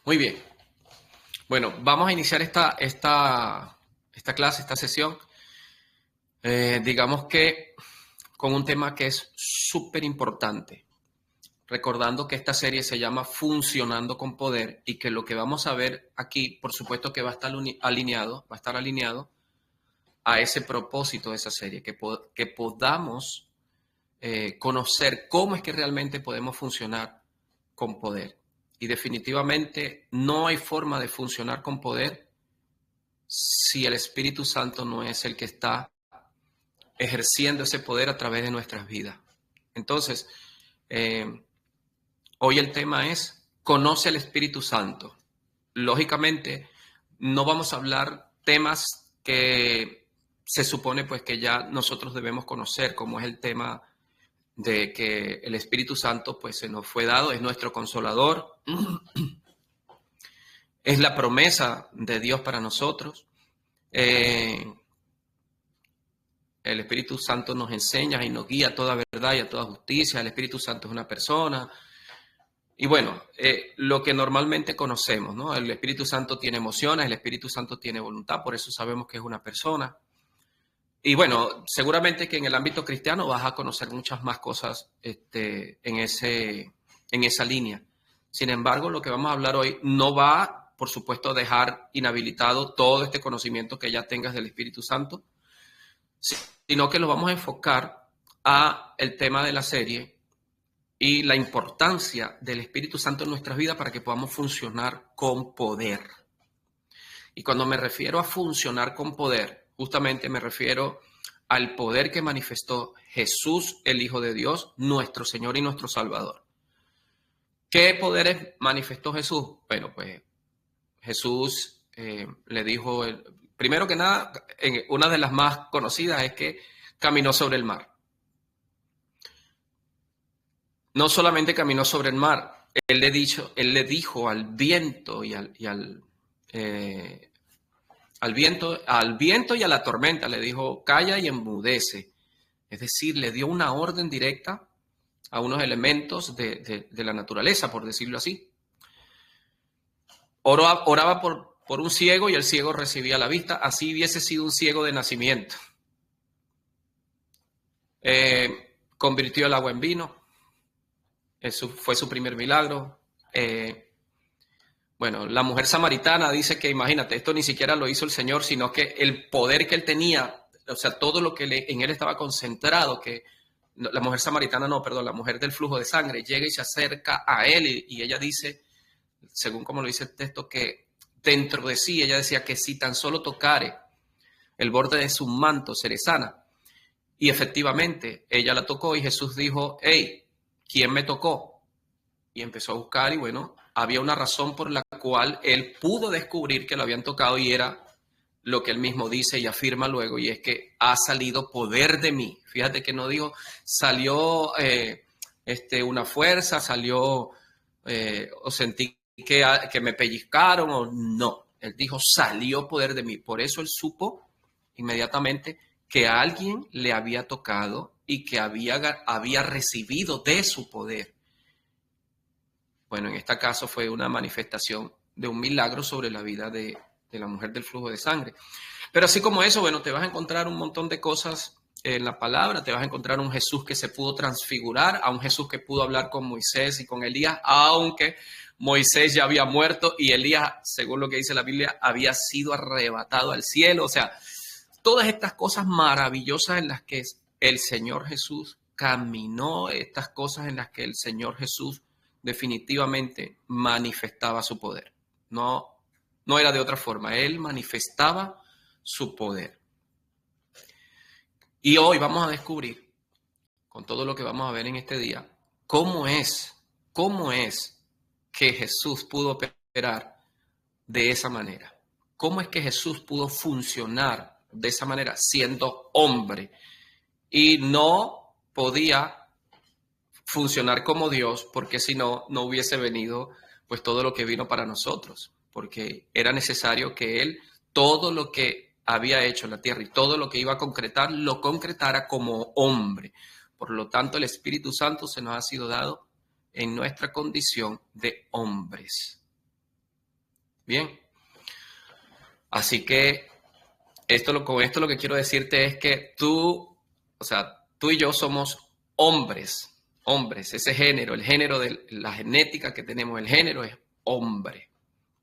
Muy bien. Bueno, vamos a iniciar esta clase, esta sesión, digamos que con un tema que es súper importante, recordando que esta serie se llama Funcionando con Poder y que lo que vamos a ver aquí, por supuesto que va a estar alineado a ese propósito de esa serie, que podamos conocer cómo es que realmente podemos funcionar con poder. Y definitivamente no hay forma de funcionar con poder si el Espíritu Santo no es el que está ejerciendo ese poder a través de nuestras vidas. Entonces, hoy el tema es conoce al Espíritu Santo. Lógicamente, no vamos a hablar temas que se supone pues que ya nosotros debemos conocer, como es el tema de que el Espíritu Santo pues se nos fue dado, es nuestro consolador, es la promesa de Dios para nosotros. El Espíritu Santo nos enseña y nos guía a toda verdad y a toda justicia. El Espíritu Santo es una persona. Y bueno, lo que normalmente conocemos, ¿no? El Espíritu Santo tiene emociones, el Espíritu Santo tiene voluntad, por eso sabemos que es una persona. Y bueno, seguramente que en el ámbito cristiano vas a conocer muchas más cosas en esa línea. Sin embargo, lo que vamos a hablar hoy no va, por supuesto, a dejar inhabilitado todo este conocimiento que ya tengas del Espíritu Santo, sino que lo vamos a enfocar a el tema de la serie y la importancia del Espíritu Santo en nuestras vidas para que podamos funcionar con poder. Y cuando me refiero a funcionar con poder, justamente me refiero al poder que manifestó Jesús, el Hijo de Dios, nuestro Señor y nuestro Salvador. ¿Qué poderes manifestó Jesús? Bueno, pues Jesús le dijo, primero que nada, una de las más conocidas es que caminó sobre el mar. No solamente caminó sobre el mar, él le dijo al viento y al viento y a la tormenta, le dijo, calla y enmudece. Es decir, le dio una orden directa a unos elementos de la naturaleza, por decirlo así. Oraba por un ciego y el ciego recibía la vista, así hubiese sido un ciego de nacimiento. Convirtió el agua en vino, eso fue su primer milagro. Bueno, la mujer samaritana dice que, imagínate, esto ni siquiera lo hizo el Señor, sino que el poder que él tenía, o sea, todo lo que en él estaba concentrado, que la mujer samaritana, no, perdón, la mujer del flujo de sangre llega y se acerca a él y ella dice, según como lo dice el texto, que dentro de sí, ella decía que si tan solo tocare el borde de su manto, seré sana. Y efectivamente, ella la tocó y Jesús dijo, hey, ¿quién me tocó? Y empezó a buscar y bueno, había una razón por la cual él pudo descubrir que lo habían tocado y era lo que él mismo dice y afirma luego, y es que ha salido poder de mí. Fíjate que no dijo, salió una fuerza, salió o sentí que me pellizcaron, o no. Él dijo, salió poder de mí. Por eso él supo inmediatamente que a alguien le había tocado y que había recibido de su poder. Bueno, en este caso fue una manifestación de un milagro sobre la vida de la mujer del flujo de sangre. Pero así como eso, bueno, te vas a encontrar un montón de cosas en la palabra, te vas a encontrar un Jesús que se pudo transfigurar, a un Jesús que pudo hablar con Moisés y con Elías, aunque Moisés ya había muerto y Elías, según lo que dice la Biblia, había sido arrebatado al cielo. O sea, todas estas cosas maravillosas en las que el Señor Jesús caminó, estas cosas en las que el Señor Jesús definitivamente manifestaba su poder. No era de otra forma. Él manifestaba su poder. Y hoy vamos a descubrir, con todo lo que vamos a ver en este día, cómo es que Jesús pudo operar de esa manera. Cómo es que Jesús pudo funcionar de esa manera siendo hombre y no podía funcionar como Dios, porque si no, no hubiese venido pues todo lo que vino para nosotros, porque era necesario que Él, todo lo que había hecho en la tierra y todo lo que iba a concretar, lo concretara como hombre. Por lo tanto, el Espíritu Santo se nos ha sido dado en nuestra condición de hombres. Bien. Así que con esto lo que quiero decirte es que tú y yo somos hombres. Ese género, el género de la genética que tenemos, el género es hombre.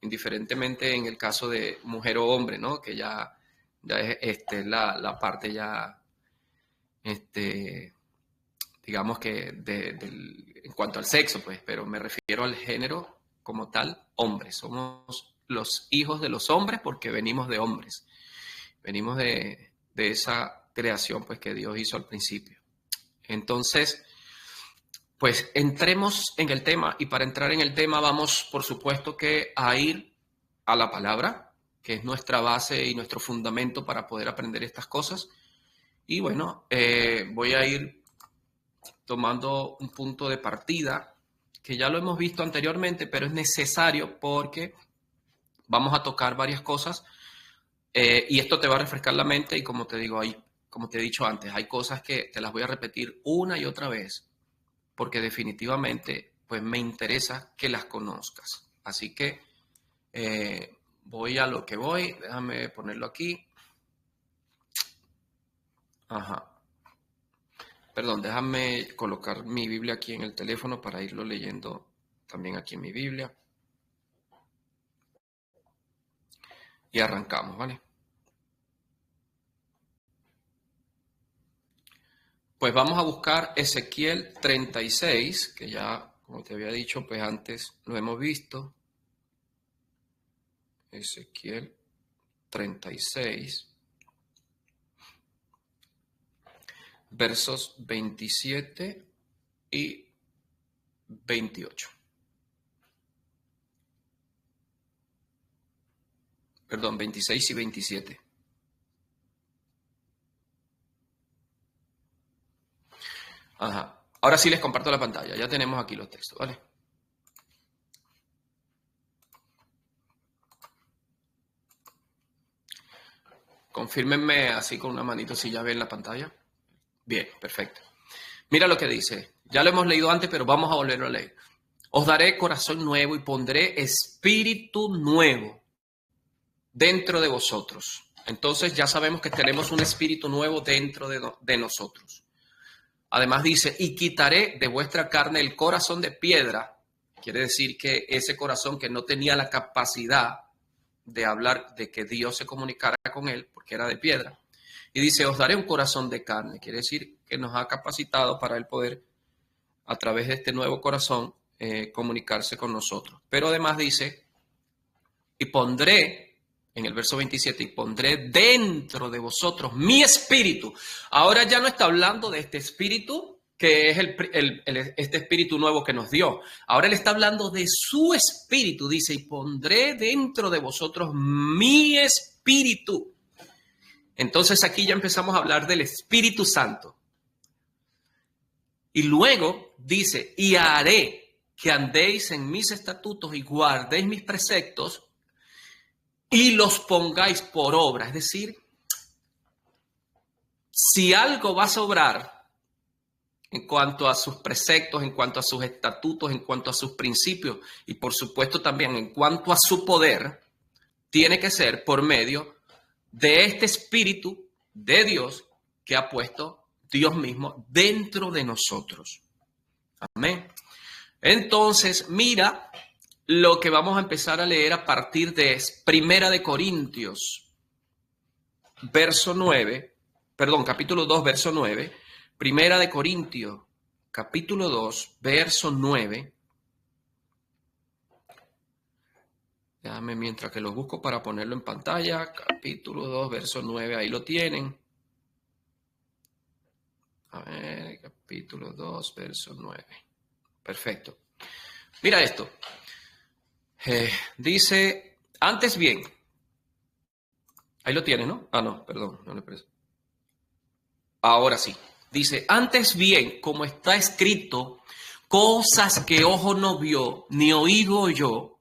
Indiferentemente en el caso de mujer o hombre, ¿no? Que ya es la parte ya, digamos que en cuanto al sexo, pues, pero me refiero al género como tal, hombres. Somos los hijos de los hombres porque venimos de hombres. Venimos de esa creación, pues, que Dios hizo al principio. Entonces, pues entremos en el tema, y para entrar en el tema vamos, por supuesto, que a ir a la palabra, que es nuestra base y nuestro fundamento para poder aprender estas cosas. Y bueno, voy a ir tomando un punto de partida, que ya lo hemos visto anteriormente, pero es necesario porque vamos a tocar varias cosas, y esto te va a refrescar la mente, y como te digo, como te he dicho antes, hay cosas que te las voy a repetir una y otra vez, porque definitivamente pues me interesa que las conozcas. Así que voy a lo que voy. Déjame ponerlo aquí. Ajá. Perdón, déjame colocar mi Biblia aquí en el teléfono para irlo leyendo también aquí en mi Biblia. Y arrancamos, ¿vale? Pues vamos a buscar Ezequiel 36, que ya, como te había dicho, pues antes lo hemos visto. Ezequiel 36, versos 27 y 28. Perdón, 26 y 27. Ajá. Ahora sí les comparto la pantalla. Ya tenemos aquí los textos, ¿vale? Confírmenme así con una manito si ya ven la pantalla. Bien, perfecto. Mira lo que dice. Ya lo hemos leído antes, pero vamos a volverlo a leer. Os daré corazón nuevo y pondré espíritu nuevo dentro de vosotros. Entonces ya sabemos que tenemos un espíritu nuevo dentro de nosotros. Además dice, y quitaré de vuestra carne el corazón de piedra. Quiere decir que ese corazón que no tenía la capacidad de hablar, de que Dios se comunicara con él, porque era de piedra. Y dice, os daré un corazón de carne. Quiere decir que nos ha capacitado para el poder, a través de este nuevo corazón, comunicarse con nosotros. Pero además dice, y pondré, en el verso 27, y pondré dentro de vosotros mi espíritu. Ahora ya no está hablando de este espíritu, que es este espíritu nuevo que nos dio. Ahora él está hablando de su espíritu. Dice, y pondré dentro de vosotros mi espíritu. Entonces aquí ya empezamos a hablar del Espíritu Santo. Y luego dice, y haré que andéis en mis estatutos y guardéis mis preceptos y los pongáis por obra. Es decir, si algo va a sobrar en cuanto a sus preceptos, en cuanto a sus estatutos, en cuanto a sus principios y por supuesto también en cuanto a su poder, tiene que ser por medio de este Espíritu de Dios que ha puesto Dios mismo dentro de nosotros. Amén. Entonces, mira lo que vamos a empezar a leer a partir de Primera de Corintios, capítulo 2, verso 9. Primera de Corintios, capítulo 2, verso 9. Déjame mientras que lo busco para ponerlo en pantalla. Capítulo 2, verso 9, ahí lo tienen. A ver, capítulo 2, verso 9. Perfecto. Mira esto. Dice, antes bien. Ahí lo tienen, ¿no? Ah, no, perdón, no le parece. Ahora sí. Dice, antes bien, como está escrito, cosas que ojo no vio, ni oído oyó,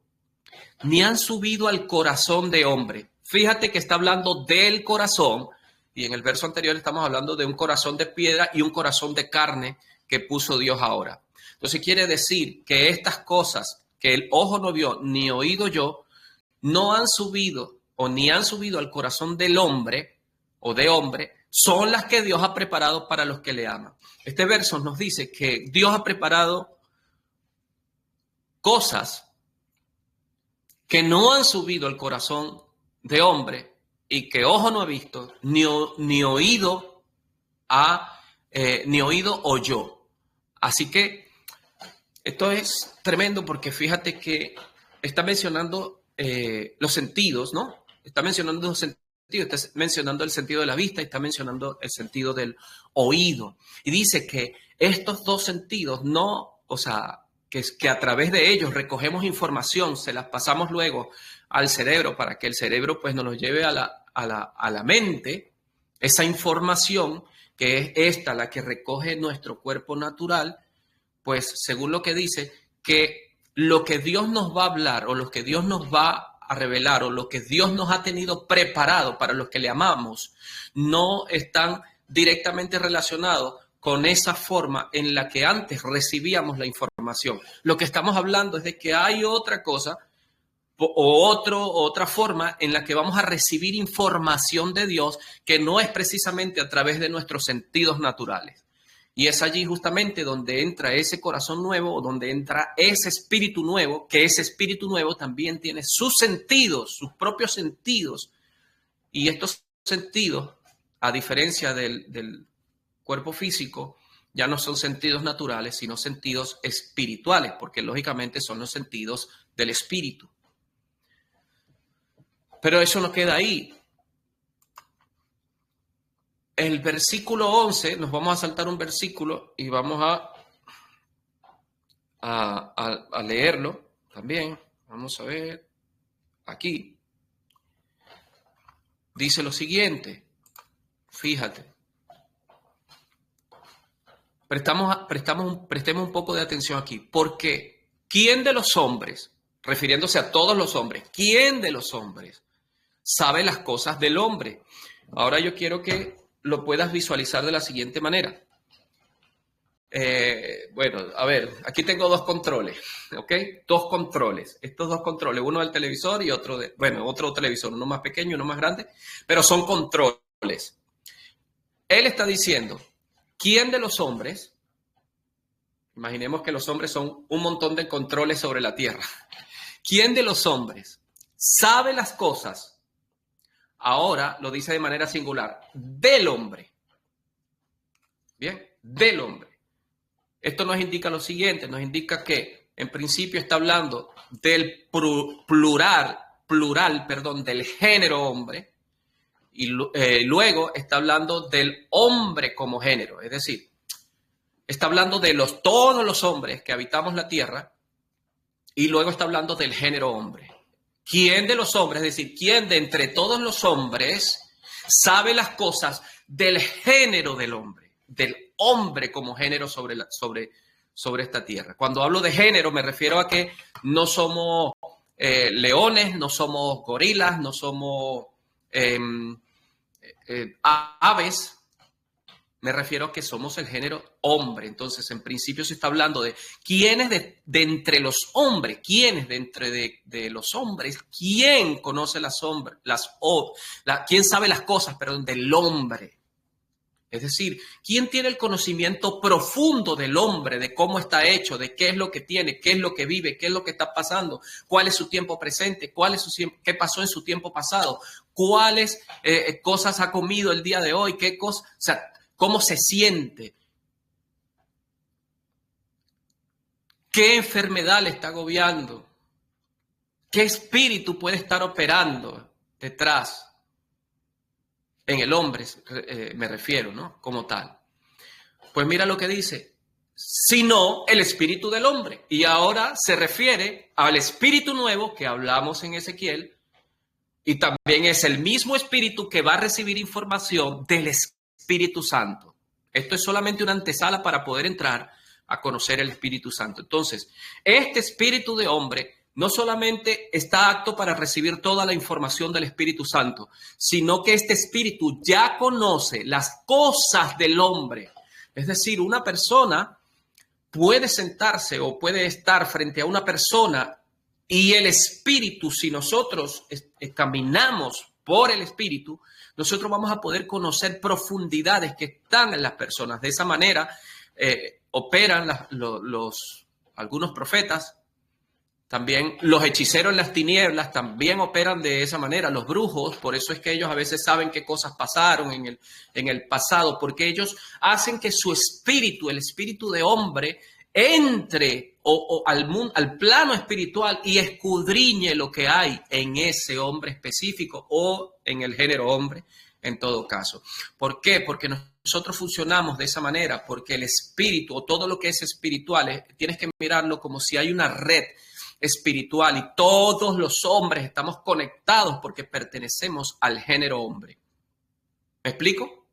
ni han subido al corazón de hombre. Fíjate que está hablando del corazón, y en el verso anterior estamos hablando de un corazón de piedra y un corazón de carne que puso Dios ahora. Entonces quiere decir que estas cosas que el ojo no vio ni oído yo, no han subido o ni han subido al corazón del hombre o de hombre, son las que Dios ha preparado para los que le aman. Este verso nos dice que Dios ha preparado cosas que no han subido al corazón de hombre y que ojo no ha visto, ni oído oyó. Así que esto es tremendo porque fíjate que está mencionando los sentidos, ¿no? Está mencionando los sentidos, está mencionando el sentido de la vista y está mencionando el sentido del oído. Y dice que estos dos sentidos no, o sea, que a través de ellos recogemos información, se las pasamos luego al cerebro para que el cerebro pues nos lo lleve a la mente, esa información que es esta, la que recoge nuestro cuerpo natural, pues según lo que dice, que lo que Dios nos va a hablar o lo que Dios nos va a revelar o lo que Dios nos ha tenido preparado para los que le amamos, no están directamente relacionados con esa forma en la que antes recibíamos la información. Lo que estamos hablando es de que hay otra cosa otra forma en la que vamos a recibir información de Dios que no es precisamente a través de nuestros sentidos naturales. Y es allí justamente donde entra ese corazón nuevo, donde entra ese espíritu nuevo, que ese espíritu nuevo también tiene sus sentidos, sus propios sentidos. Y estos sentidos, a diferencia del cuerpo físico, ya no son sentidos naturales, sino sentidos espirituales, porque lógicamente son los sentidos del espíritu. Pero eso no queda ahí. El versículo 11, nos vamos a saltar un versículo y vamos a leerlo también. Vamos a ver aquí. Dice lo siguiente, fíjate. Prestemos un poco de atención aquí. Porque ¿quién de los hombres, refiriéndose a todos los hombres, quién de los hombres sabe las cosas del hombre? Ahora yo quiero que lo puedas visualizar de la siguiente manera. Bueno, a ver, aquí tengo dos controles, ¿ok? Dos controles. Estos dos controles, uno del televisor y otro otro televisor, uno más pequeño, uno más grande, pero son controles. Él está diciendo, ¿quién de los hombres? Imaginemos que los hombres son un montón de controles sobre la tierra. ¿Quién de los hombres sabe las cosas? Ahora lo dice de manera singular, del hombre. Bien, del hombre. Esto nos indica lo siguiente, nos indica que en principio está hablando del plural, del género hombre, y luego está hablando del hombre como género, es decir, está hablando de todos los hombres que habitamos la tierra, y luego está hablando del género hombre. ¿Quién de los hombres, es decir, quién de entre todos los hombres sabe las cosas del género del hombre, del hombre como género sobre esta tierra? Cuando hablo de género me refiero a que no somos leones, no somos gorilas, no somos aves. Me refiero a que somos el género hombre. Entonces, en principio se está hablando de quiénes de entre los hombres, quiénes de entre de los hombres, quién conoce quién sabe las cosas, perdón, del hombre. Es decir, quién tiene el conocimiento profundo del hombre, de cómo está hecho, de qué es lo que tiene, qué es lo que vive, qué es lo que está pasando, cuál es su tiempo presente, qué pasó en su tiempo pasado, cuáles cosas ha comido el día de hoy, qué cosas, o sea, cómo se siente, qué enfermedad le está agobiando, qué espíritu puede estar operando detrás. En el hombre me refiero, ¿no? Como tal. Pues mira lo que dice, sino el espíritu del hombre. Y ahora se refiere al espíritu nuevo que hablamos en Ezequiel, y también es el mismo espíritu que va a recibir información del Espíritu Santo. Esto es solamente una antesala para poder entrar a conocer el Espíritu Santo. Entonces, este espíritu de hombre no solamente está apto para recibir toda la información del Espíritu Santo, sino que este espíritu ya conoce las cosas del hombre. Es decir, una persona puede sentarse o puede estar frente a una persona Y el espíritu, si nosotros caminamos por el espíritu, nosotros vamos a poder conocer profundidades que están en las personas. De esa manera operan algunos profetas, también los hechiceros en las tinieblas también operan de esa manera, los brujos. Por eso es que ellos a veces saben qué cosas pasaron en el pasado, porque ellos hacen que su espíritu, el espíritu de hombre, entre al plano espiritual y escudriñe lo que hay en ese hombre específico o en el género hombre en todo caso. ¿Por qué? Porque nosotros funcionamos de esa manera, porque el espíritu o todo lo que es espiritual, tienes que mirarlo como si hay una red espiritual y todos los hombres estamos conectados porque pertenecemos al género hombre. ¿Me explico?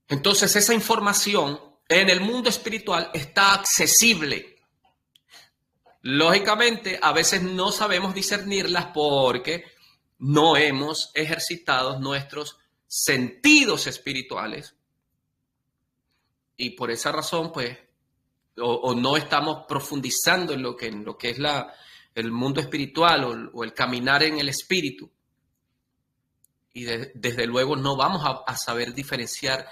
Entonces esa información en el mundo espiritual está accesible. Lógicamente, a veces no sabemos discernirlas porque no hemos ejercitado nuestros sentidos espirituales. Y por esa razón, pues, o no estamos profundizando en lo que es el mundo espiritual o el caminar en el espíritu. Y desde luego no vamos a saber diferenciar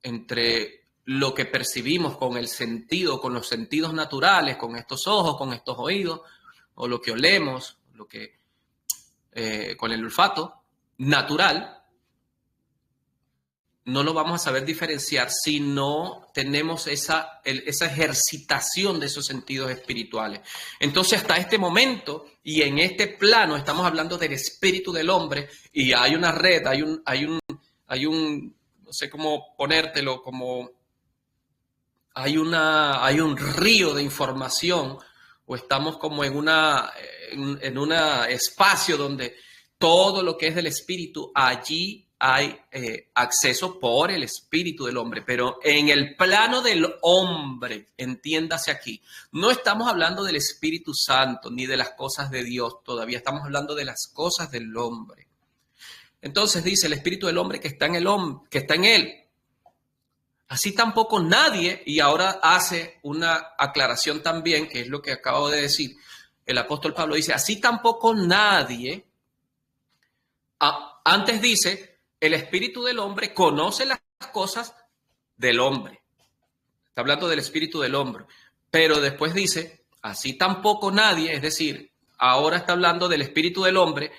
entre lo que percibimos con el sentido, con los sentidos naturales, con estos ojos, con estos oídos, o lo que olemos, con el olfato natural, no lo vamos a saber diferenciar si no tenemos esa ejercitación de esos sentidos espirituales. Entonces, hasta este momento y en este plano estamos hablando del espíritu del hombre y hay una red, hay un, no sé cómo ponértelo, como hay un río de información o estamos como en un espacio donde todo lo que es del espíritu, allí hay acceso por el espíritu del hombre, pero en el plano del hombre, entiéndase aquí, no estamos hablando del Espíritu Santo ni de las cosas de Dios, todavía estamos hablando de las cosas del hombre. Entonces dice el espíritu del hombre que está en el hombre, que está en él. Así tampoco nadie, y ahora hace una aclaración también, que es lo que acabo de decir, el apóstol Pablo dice, así tampoco nadie, antes dice, el espíritu del hombre conoce las cosas del hombre. Está hablando del espíritu del hombre. Pero después dice, así tampoco nadie, es decir, ahora está hablando del espíritu del hombre,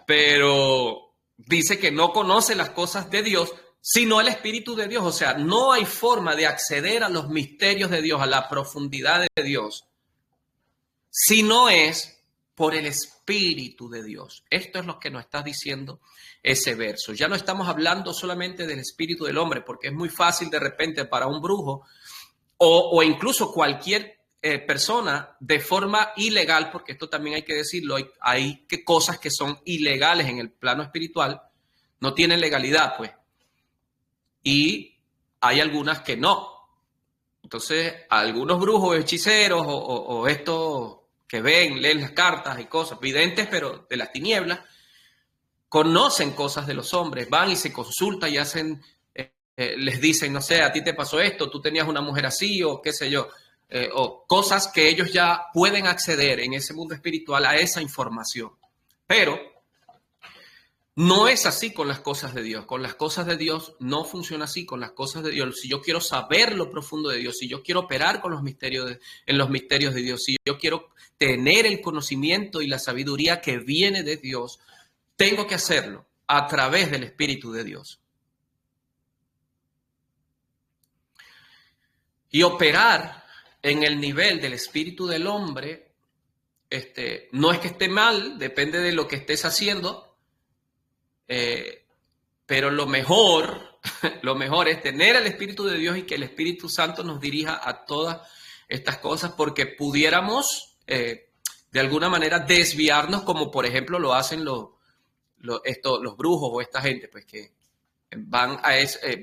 pero dice que no conoce las cosas de Dios, sino el espíritu de Dios. O sea, no hay forma de acceder a los misterios de Dios, a la profundidad de Dios, si no es por el Espíritu de Dios. Esto es lo que nos está diciendo ese verso. Ya no estamos hablando solamente del espíritu del hombre, porque es muy fácil de repente para un brujo o incluso cualquier persona de forma ilegal, porque esto también hay que decirlo, hay cosas que son ilegales en el plano espiritual, no tienen legalidad, pues. Y hay algunas que no. Entonces, algunos brujos, hechiceros o estos que leen las cartas y cosas, videntes, pero de las tinieblas, conocen cosas de los hombres, van y se consultan y hacen, les dicen, no sé, a ti te pasó esto, tú tenías una mujer así o qué sé yo, o cosas que ellos ya pueden acceder en ese mundo espiritual a esa información. Pero no es así con las cosas de Dios. Con las cosas de Dios no funciona así. Con las cosas de Dios, si yo quiero saber lo profundo de Dios, si yo quiero operar con en los misterios de Dios, si yo quiero tener el conocimiento y la sabiduría que viene de Dios, tengo que hacerlo a través del Espíritu de Dios. Y operar en el nivel del espíritu del hombre, no es que esté mal, depende de lo que estés haciendo. Pero lo mejor es tener el Espíritu de Dios y que el Espíritu Santo nos dirija a todas estas cosas, porque pudiéramos de alguna manera desviarnos, como por ejemplo lo hacen los brujos o esta gente, pues que van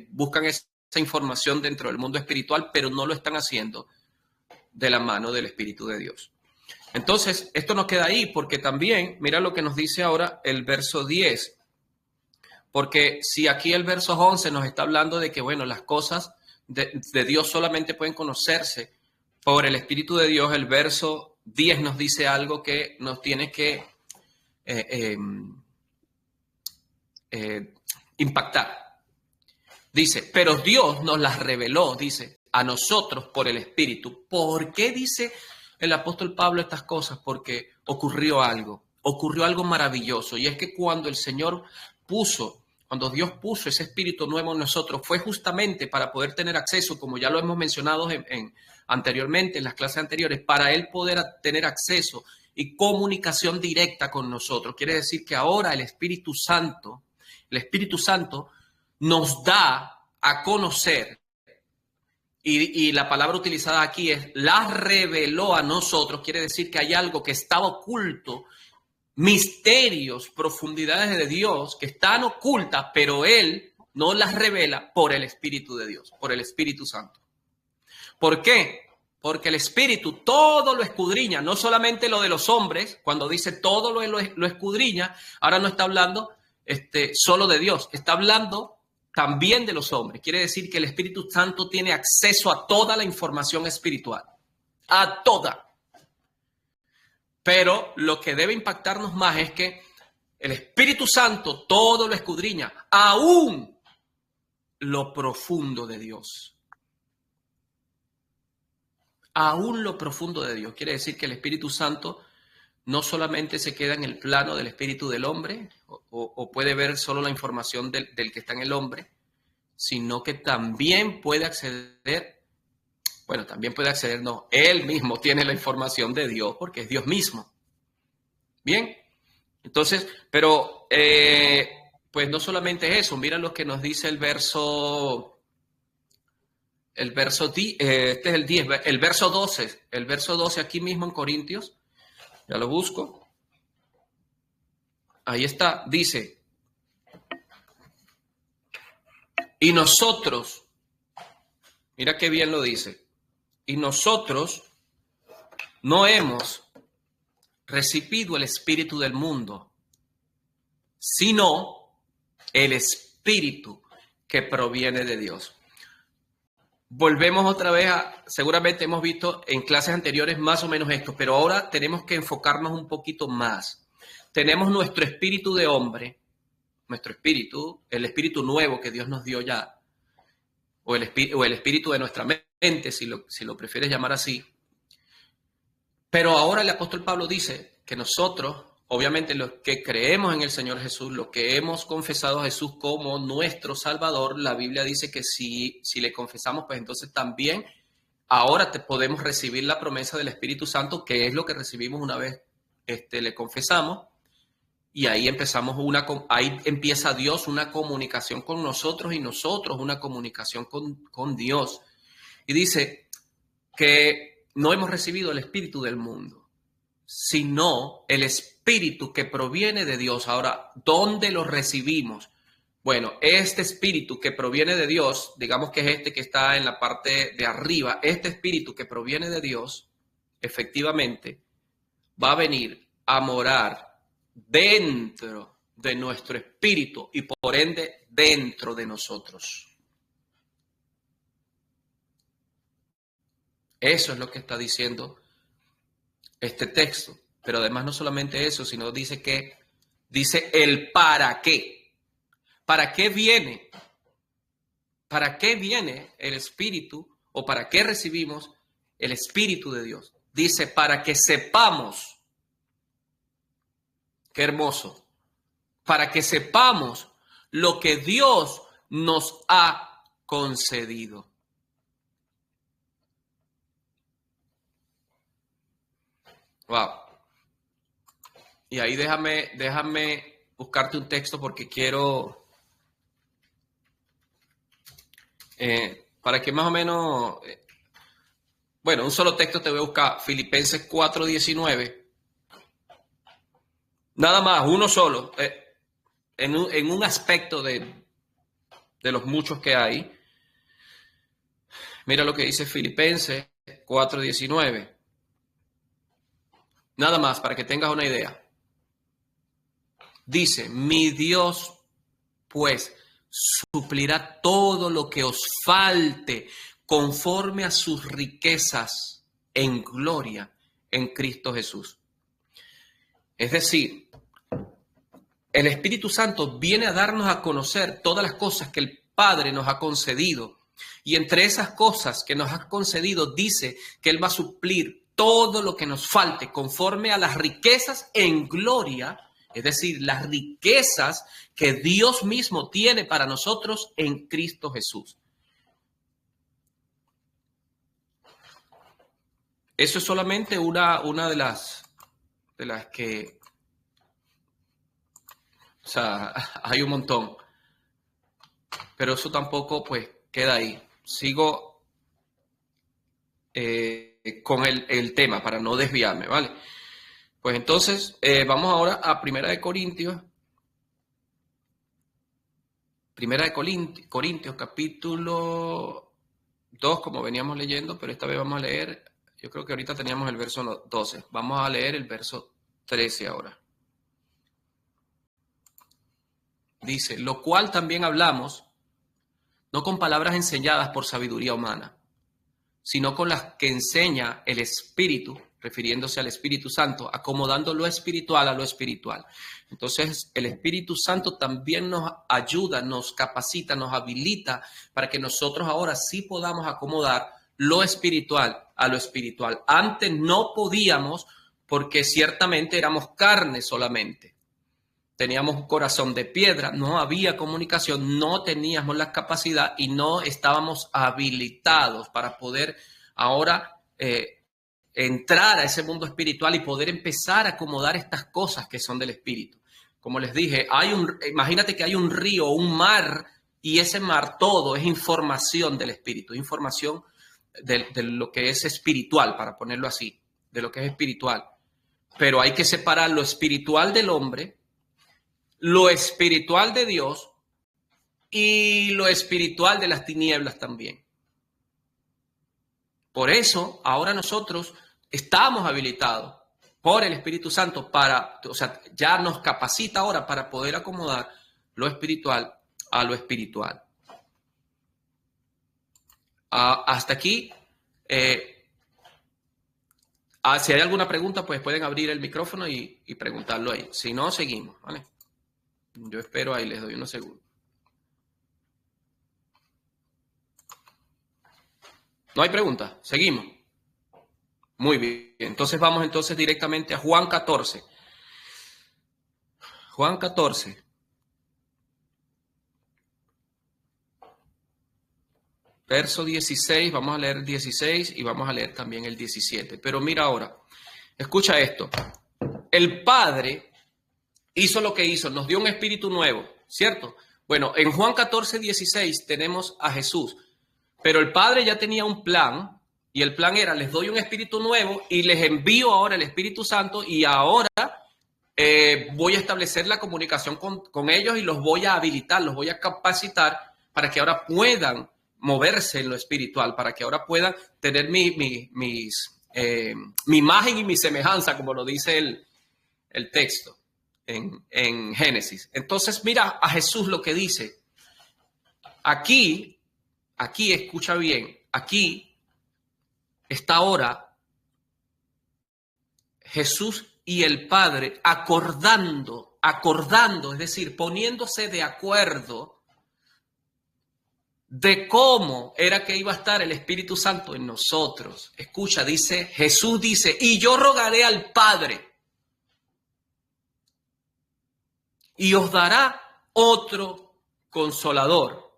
buscan esa información dentro del mundo espiritual, pero no lo están haciendo de la mano del Espíritu de Dios. Entonces, esto no queda ahí, porque también, mira lo que nos dice ahora el verso 10. Porque si aquí el verso 11 nos está hablando de que, bueno, las cosas de Dios solamente pueden conocerse por el Espíritu de Dios, el verso 10 nos dice algo que nos tiene que impactar. Dice, pero Dios nos las reveló, dice, a nosotros por el Espíritu. ¿Por qué dice el apóstol Pablo estas cosas? Porque ocurrió algo maravilloso. Y es que cuando Dios puso ese Espíritu nuevo en nosotros, fue justamente para poder tener acceso, como ya lo hemos mencionado anteriormente, en las clases anteriores, para Él poder tener acceso y comunicación directa con nosotros. Quiere decir que ahora el Espíritu Santo nos da a conocer, y la palabra utilizada aquí es, la reveló a nosotros, quiere decir que hay algo que estaba oculto, misterios, profundidades de Dios que están ocultas, pero Él no las revela por el Espíritu de Dios, por el Espíritu Santo. ¿Por qué? Porque el Espíritu todo lo escudriña, no solamente lo de los hombres, cuando dice todo lo escudriña, ahora no está hablando solo de Dios, está hablando también de los hombres. Quiere decir que el Espíritu Santo tiene acceso a toda la información espiritual, a toda. Pero lo que debe impactarnos más es que el Espíritu Santo todo lo escudriña, aún lo profundo de Dios. Aún lo profundo de Dios. Quiere decir que el Espíritu Santo no solamente se queda en el plano del espíritu del hombre o puede ver solo la información del que está en el hombre, sino que también puede acceder, no, Él mismo tiene la información de Dios porque es Dios mismo. Bien, entonces, pero pues no solamente eso, mira lo que nos dice el verso 10, el verso 12 aquí mismo en Corintios. Ya lo busco. Ahí está, dice. Y nosotros, mira qué bien lo dice. Y nosotros no hemos recibido el espíritu del mundo, sino el espíritu que proviene de Dios. Volvemos otra vez seguramente hemos visto en clases anteriores más o menos esto, pero ahora tenemos que enfocarnos un poquito más. Tenemos nuestro espíritu de hombre, el espíritu nuevo que Dios nos dio ya, o el espíritu de nuestra mente, si lo prefieres llamar así. Pero ahora el apóstol Pablo dice que nosotros, obviamente los que creemos en el Señor Jesús, los que hemos confesado a Jesús como nuestro Salvador, la Biblia dice que si le confesamos, pues entonces también ahora podemos recibir la promesa del Espíritu Santo, que es lo que recibimos una vez le confesamos, y ahí empieza Dios una comunicación con nosotros y nosotros una comunicación con Dios. Y dice que no hemos recibido el espíritu del mundo, sino el espíritu que proviene de Dios. Ahora, ¿dónde lo recibimos? Bueno, este espíritu que proviene de Dios, digamos que es que está en la parte de arriba, este espíritu que proviene de Dios, efectivamente, va a venir a morar dentro de nuestro espíritu y por ende dentro de nosotros. Eso es lo que está diciendo este texto. Pero además no solamente eso, sino dice el para qué. ¿Para qué viene? ¿Para qué viene el Espíritu o para qué recibimos el Espíritu de Dios? Dice, para que sepamos. Qué hermoso. Para que sepamos lo que Dios nos ha concedido. Wow. Y ahí déjame buscarte un texto porque quiero, para que más o menos, un solo texto te voy a buscar, Filipenses 4:19. Nada más, uno solo, en un aspecto de los muchos que hay. Mira lo que dice Filipenses 4:19. Nada más, para que tengas una idea. Dice, mi Dios, pues, suplirá todo lo que os falte conforme a sus riquezas en gloria en Cristo Jesús. Es decir, el Espíritu Santo viene a darnos a conocer todas las cosas que el Padre nos ha concedido. Y entre esas cosas que nos ha concedido dice que Él va a suplir todo lo que nos falte conforme a las riquezas en gloria, es decir, las riquezas que Dios mismo tiene para nosotros en Cristo Jesús. Eso es solamente una de las que, o sea, hay un montón. Pero eso tampoco, pues, queda ahí. Sigo con el tema para no desviarme, ¿vale? Pues entonces, vamos ahora a Primera de Corintios. Primera de Corintios, capítulo 2, como veníamos leyendo, pero esta vez vamos a leer, yo creo que ahorita teníamos el verso 12. Vamos a leer el verso 13 ahora. Dice, lo cual también hablamos, no con palabras enseñadas por sabiduría humana, sino con las que enseña el Espíritu, refiriéndose al Espíritu Santo, acomodando lo espiritual a lo espiritual. Entonces, el Espíritu Santo también nos ayuda, nos capacita, nos habilita para que nosotros ahora sí podamos acomodar lo espiritual a lo espiritual. Antes no podíamos porque ciertamente éramos carne solamente. Teníamos un corazón de piedra, no había comunicación, no teníamos la capacidad y no estábamos habilitados para poder ahora entrar a ese mundo espiritual y poder empezar a acomodar estas cosas que son del espíritu. Como les dije, imagínate que hay un río, un mar, y ese mar todo es información del espíritu, información de lo que es espiritual, para ponerlo así, de lo que es espiritual. Pero hay que separar lo espiritual del hombre, lo espiritual de Dios y lo espiritual de las tinieblas también. Por eso, ahora nosotros estamos habilitados por el Espíritu Santo ya nos capacita ahora para poder acomodar lo espiritual a lo espiritual. Hasta aquí, si hay alguna pregunta, pues pueden abrir el micrófono y preguntarlo ahí. Si no, seguimos, ¿vale? Yo espero ahí, les doy unos segundos. ¿No hay preguntas? Seguimos. Muy bien. Entonces vamos directamente a Juan 14. Juan 14. Verso 16. Vamos a leer el 16 y vamos a leer también el 17. Pero mira ahora. Escucha esto. El Padre hizo lo que hizo. Nos dio un espíritu nuevo, ¿cierto? Bueno, en Juan 14, 16 tenemos a Jesús. Pero el Padre ya tenía un plan, y el plan era, les doy un espíritu nuevo y les envío ahora el Espíritu Santo y ahora voy a establecer la comunicación con ellos y los voy a habilitar, los voy a capacitar para que ahora puedan moverse en lo espiritual, para que ahora puedan tener mi imagen y mi semejanza, como lo dice el texto en Génesis. Entonces, mira a Jesús lo que dice. Aquí, escucha bien, aquí está ahora Jesús y el Padre acordando, es decir, poniéndose de acuerdo de cómo era que iba a estar el Espíritu Santo en nosotros. Escucha, Jesús dice, y yo rogaré al Padre y os dará otro consolador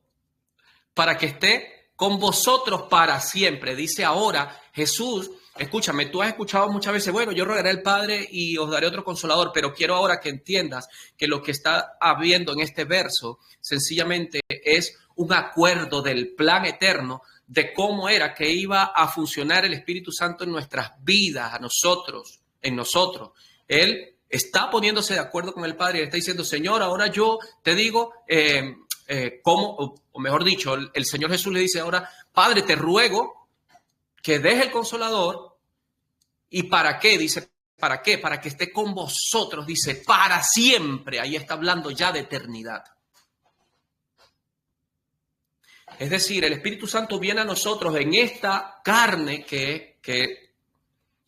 para que esté con vosotros para siempre. Dice ahora Jesús, escúchame, tú has escuchado muchas veces, bueno, yo rogaré al Padre y os daré otro consolador, pero quiero ahora que entiendas que lo que está habiendo en este verso sencillamente es un acuerdo del plan eterno de cómo era que iba a funcionar el Espíritu Santo en nuestras vidas, en nosotros. Él está poniéndose de acuerdo con el Padre y le está diciendo, Señor, ahora yo te digo cómo, o mejor dicho, el Señor Jesús le dice ahora, Padre, te ruego que deje el Consolador. ¿Y para qué? Dice, ¿para qué? Para que esté con vosotros, dice, para siempre. Ahí está hablando ya de eternidad. Es decir, el Espíritu Santo viene a nosotros en esta carne que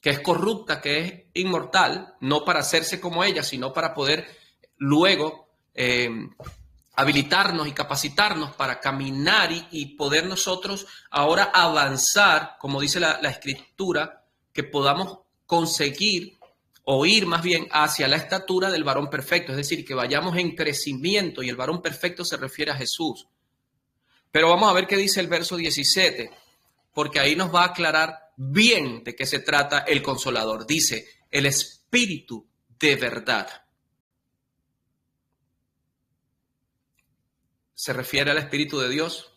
que es corrupta, que es inmortal, no para hacerse como ella, sino para poder luego habilitarnos y capacitarnos para caminar y poder nosotros ahora avanzar, como dice la Escritura, que podamos conseguir o ir más bien hacia la estatura del varón perfecto, es decir, que vayamos en crecimiento, y el varón perfecto se refiere a Jesús. Pero vamos a ver qué dice el verso 17, porque ahí nos va a aclarar bien de qué se trata el Consolador. Dice, el Espíritu de verdad. Se refiere al Espíritu de Dios,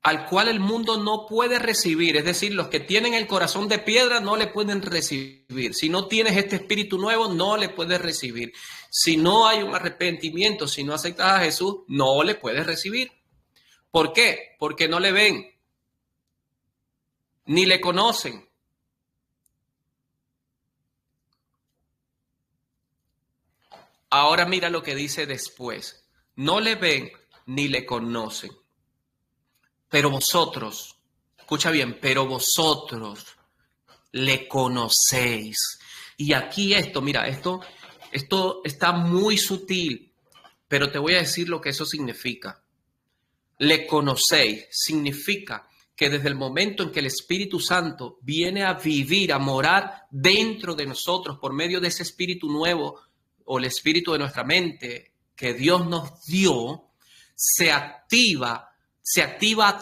al cual el mundo no puede recibir. Es decir, los que tienen el corazón de piedra no le pueden recibir. Si no tienes este espíritu nuevo, no le puedes recibir. Si no hay un arrepentimiento, si no aceptas a Jesús, no le puedes recibir. ¿Por qué? Porque no le ven, ni le conocen. Ahora mira lo que dice después. No le ven ni le conocen. Pero vosotros, escucha bien, pero vosotros le conocéis. Y aquí mira, esto está muy sutil, pero te voy a decir lo que eso significa. Le conocéis significa que desde el momento en que el Espíritu Santo viene a vivir, a morar dentro de nosotros por medio de ese Espíritu nuevo o el Espíritu de nuestra mente que Dios nos dio, se activa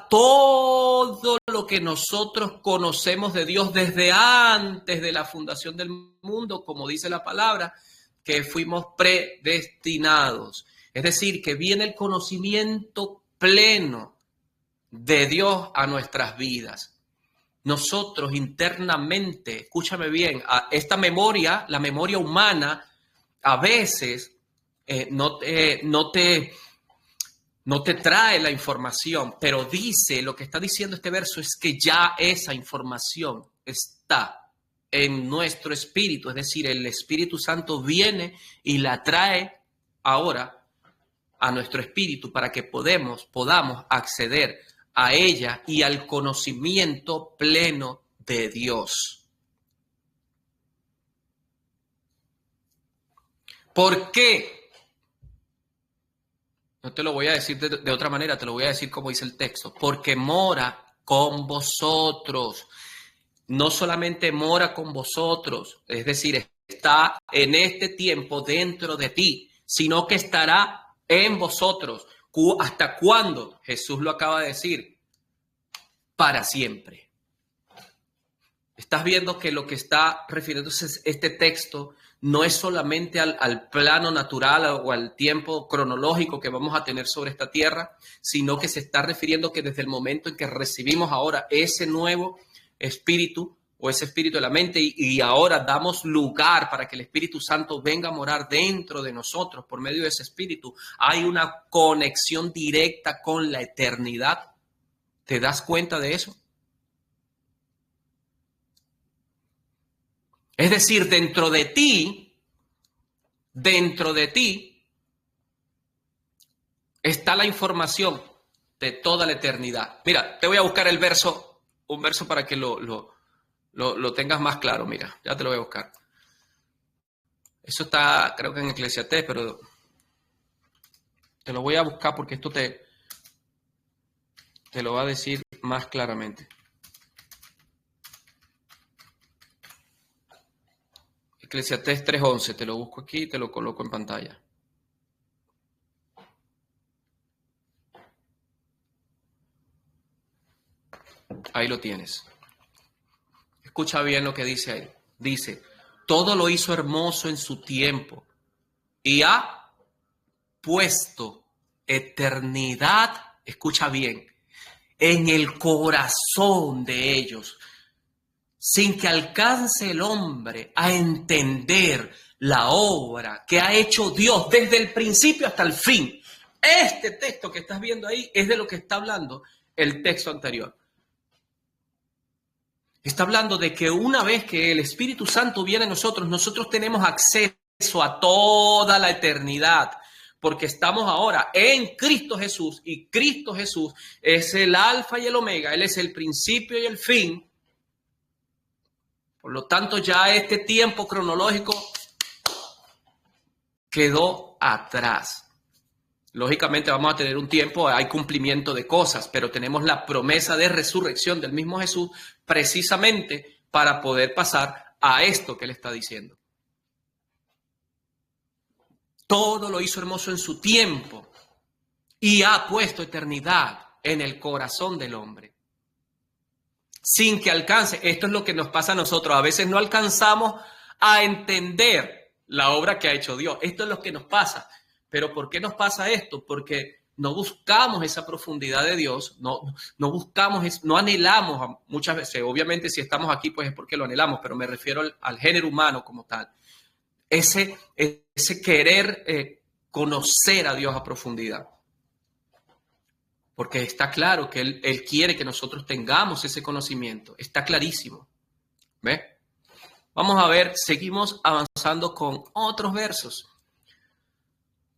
todo lo que nosotros conocemos de Dios desde antes de la fundación del mundo, como dice la palabra, que fuimos predestinados. Es decir, que viene el conocimiento pleno de Dios a nuestras vidas. Nosotros internamente, escúchame bien, esta memoria, la memoria humana, a veces no te trae la información, pero dice, lo que está diciendo este verso es que ya esa información está en nuestro espíritu, es decir, el Espíritu Santo viene y la trae ahora a nuestro espíritu para que podamos acceder a ella y al conocimiento pleno de Dios. ¿Por qué? No te lo voy a decir de otra manera, te lo voy a decir como dice el texto. Porque mora con vosotros. No solamente mora con vosotros, es decir, está en este tiempo dentro de ti, sino que estará en vosotros. ¿Hasta cuándo? Jesús lo acaba de decir. Para siempre. Estás viendo que lo que está refiriéndose este texto no es solamente al plano natural o al tiempo cronológico que vamos a tener sobre esta tierra, sino que se está refiriendo que desde el momento en que recibimos ahora ese nuevo espíritu o ese espíritu de la mente y ahora damos lugar para que el Espíritu Santo venga a morar dentro de nosotros por medio de ese espíritu, hay una conexión directa con la eternidad. ¿Te das cuenta de eso? Es decir, dentro de ti está la información de toda la eternidad. Mira, te voy a buscar un verso para que lo tengas más claro. Mira, ya te lo voy a buscar. Eso está, creo que en Eclesiastés, pero te lo voy a buscar porque esto te lo va a decir más claramente. Eclesiastés 3:11, te lo busco aquí y te lo coloco en pantalla. Ahí lo tienes. Escucha bien lo que dice ahí. Dice, todo lo hizo hermoso en su tiempo y ha puesto eternidad, escucha bien, en el corazón de ellos, sin que alcance el hombre a entender la obra que ha hecho Dios desde el principio hasta el fin. Este texto que estás viendo ahí es de lo que está hablando el texto anterior. Está hablando de que una vez que el Espíritu Santo viene a nosotros, nosotros tenemos acceso a toda la eternidad, porque estamos ahora en Cristo Jesús y Cristo Jesús es el alfa y el omega, Él es el principio y el fin. Por lo tanto, ya este tiempo cronológico quedó atrás. Lógicamente vamos a tener un tiempo, hay cumplimiento de cosas, pero tenemos la promesa de resurrección del mismo Jesús precisamente para poder pasar a esto que él está diciendo. Todo lo hizo hermoso en su tiempo y ha puesto eternidad en el corazón del hombre. Sin que alcance, esto es lo que nos pasa a nosotros, a veces no alcanzamos a entender la obra que ha hecho Dios. Esto es lo que nos pasa. Pero ¿por qué nos pasa esto? Porque no buscamos esa profundidad de Dios, no buscamos, no anhelamos muchas veces. Obviamente si estamos aquí pues es porque lo anhelamos, pero me refiero al género humano como tal. Ese querer conocer a Dios a profundidad. Porque está claro que Él quiere que nosotros tengamos ese conocimiento. Está clarísimo. ¿Ve? Vamos a ver, seguimos avanzando con otros versos.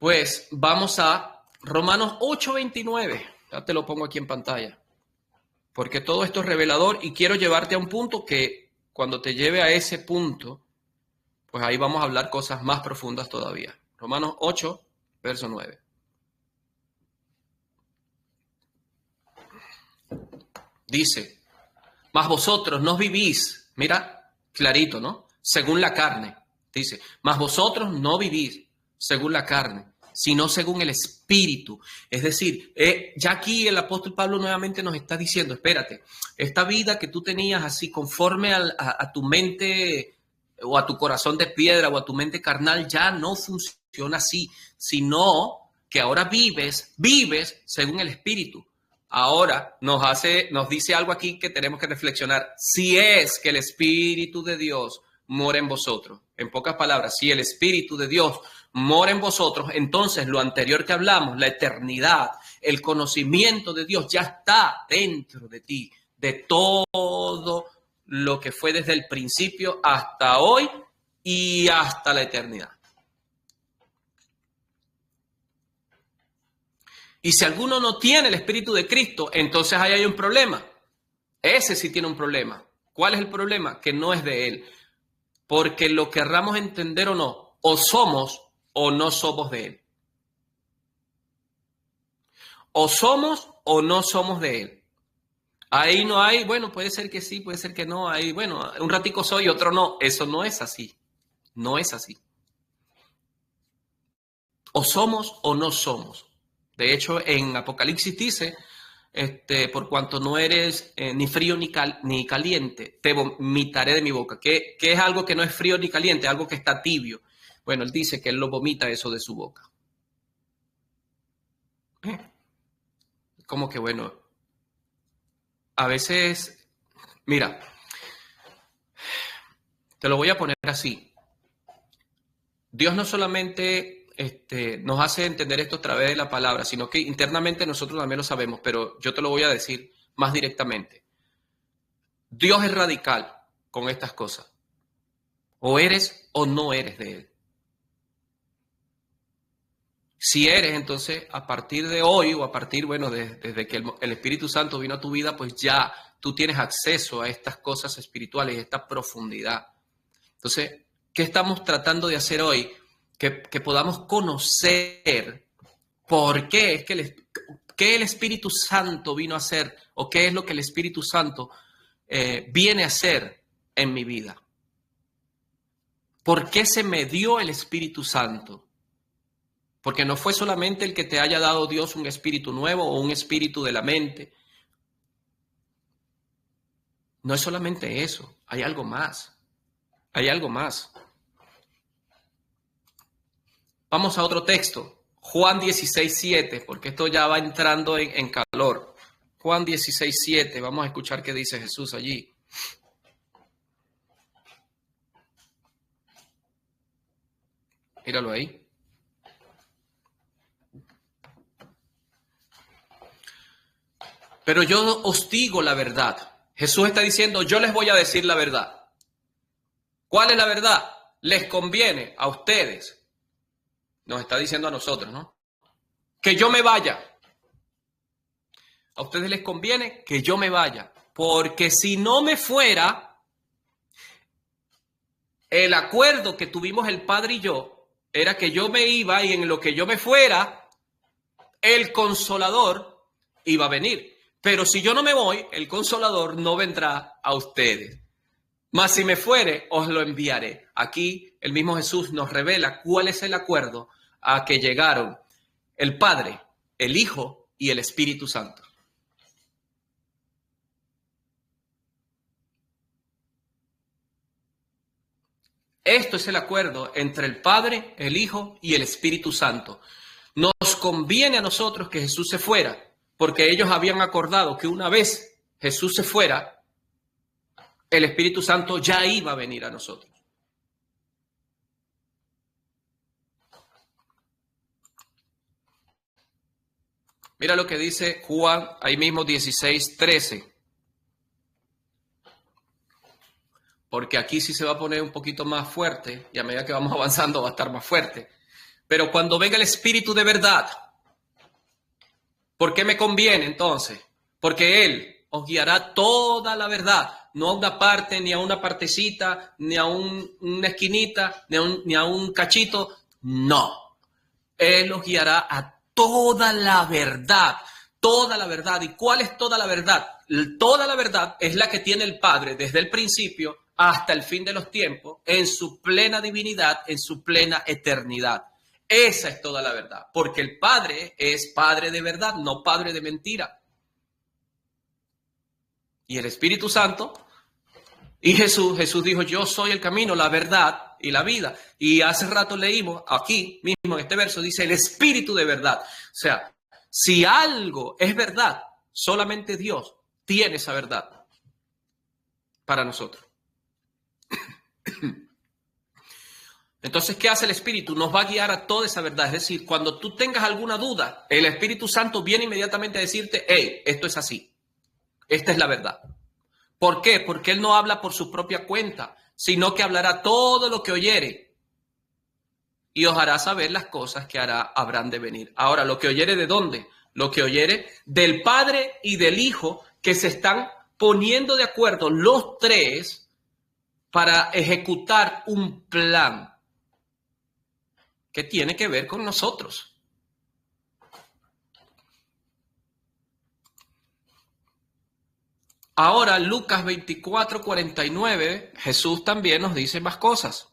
Pues vamos a Romanos 8:29. Ya te lo pongo aquí en pantalla. Porque todo esto es revelador y quiero llevarte a un punto que cuando te lleve a ese punto, pues ahí vamos a hablar cosas más profundas todavía. Romanos 8, verso 9. Dice, mas vosotros no vivís, mira, clarito, ¿no? Según la carne, dice, mas vosotros no vivís según la carne, sino según el Espíritu. Es decir, ya aquí el apóstol Pablo nuevamente nos está diciendo, espérate, esta vida que tú tenías así conforme a tu mente o a tu corazón de piedra o a tu mente carnal ya no funciona así, sino que ahora vives según el Espíritu. Ahora nos dice algo aquí que tenemos que reflexionar. Si es que el Espíritu de Dios mora en vosotros, en pocas palabras, si el Espíritu de Dios mora en vosotros, entonces lo anterior que hablamos, la eternidad, el conocimiento de Dios ya está dentro de ti, de todo lo que fue desde el principio hasta hoy y hasta la eternidad. Y si alguno no tiene el Espíritu de Cristo, entonces ahí hay un problema. Ese sí tiene un problema. ¿Cuál es el problema? Que no es de él. Porque lo querramos entender o no, o somos o no somos de él. O somos o no somos de él. Ahí no hay, bueno, puede ser que sí, puede ser que no. Ahí, bueno, un ratico soy, otro no. Eso no es así. No es así. O somos o no somos. De hecho, en Apocalipsis dice, por cuanto no eres ni frío ni caliente, te vomitaré de mi boca. ¿Qué es algo que no es frío ni caliente? Algo que está tibio. Bueno, él dice que él lo vomita eso de su boca. Como que bueno, a veces, mira, te lo voy a poner así. Dios no solamente nos hace entender esto a través de la palabra, sino que internamente nosotros también lo sabemos, pero yo te lo voy a decir más directamente. Dios es radical con estas cosas. O eres o no eres de Él. Si eres, entonces, a partir de hoy o a partir, bueno, desde que el Espíritu Santo vino a tu vida, pues ya tú tienes acceso a estas cosas espirituales, a esta profundidad. Entonces, ¿qué estamos tratando de hacer hoy? Que podamos conocer por qué es que qué el Espíritu Santo vino a hacer o qué es lo que el Espíritu Santo viene a hacer en mi vida. ¿Por qué se me dio el Espíritu Santo? Porque no fue solamente el que te haya dado Dios un espíritu nuevo o un espíritu de la mente. No es solamente eso, hay algo más. Hay algo más. Vamos a otro texto, Juan 16:7, porque esto ya va entrando en calor. Juan 16:7, vamos a escuchar qué dice Jesús allí. Míralo ahí. Pero yo os digo la verdad. Jesús está diciendo, yo les voy a decir la verdad. ¿Cuál es la verdad? Les conviene a ustedes. Nos está diciendo a nosotros, ¿no? Que yo me vaya. A ustedes les conviene que yo me vaya. Porque si no me fuera, El acuerdo que tuvimos el Padre y yo era que yo me iba y en lo que yo me fuera, el Consolador iba a venir. Pero si yo no me voy, el Consolador no vendrá a ustedes. Mas si me fuere, os lo enviaré. Aquí el mismo Jesús nos revela cuál es el acuerdo a que llegaron el Padre, el Hijo y el Espíritu Santo. Esto es el acuerdo entre el Padre, el Hijo y el Espíritu Santo. Nos conviene a nosotros que Jesús se fuera, porque ellos habían acordado que una vez Jesús se fuera, el Espíritu Santo ya iba a venir a nosotros. Mira lo que dice Juan, ahí mismo 16:13. Porque aquí sí se va a poner un poquito más fuerte y a medida que vamos avanzando va a estar más fuerte. Pero cuando venga el Espíritu de verdad, ¿por qué me conviene entonces? Porque Él os guiará toda la verdad, no a una parte, ni a una partecita, ni a una esquinita, ni a un cachito, no. Él os guiará a toda la verdad, toda la verdad. ¿Y cuál es toda la verdad? Toda la verdad es la que tiene el Padre desde el principio hasta el fin de los tiempos, en su plena divinidad, en su plena eternidad. Esa es toda la verdad, porque el Padre es Padre de verdad, no Padre de mentira. Y el Espíritu Santo y Jesús dijo, yo soy el camino, la verdad y la vida. Y hace rato leímos aquí mismo en este verso, dice el Espíritu de verdad. O sea, si algo es verdad, solamente Dios tiene esa verdad para nosotros. Entonces, ¿qué hace el Espíritu? Nos va a guiar a toda esa verdad. Es decir, cuando tú tengas alguna duda, el Espíritu Santo viene inmediatamente a decirte, hey, esto es así. Esta es la verdad. ¿Por qué? Porque Él no habla por su propia cuenta, sino que hablará todo lo que oyere y os hará saber las cosas que habrán de venir. Ahora, ¿lo que oyere de dónde? Lo que oyere del Padre y del Hijo, que se están poniendo de acuerdo los tres para ejecutar un plan que tiene que ver con nosotros. Ahora, Lucas 24:49, Jesús también nos dice más cosas.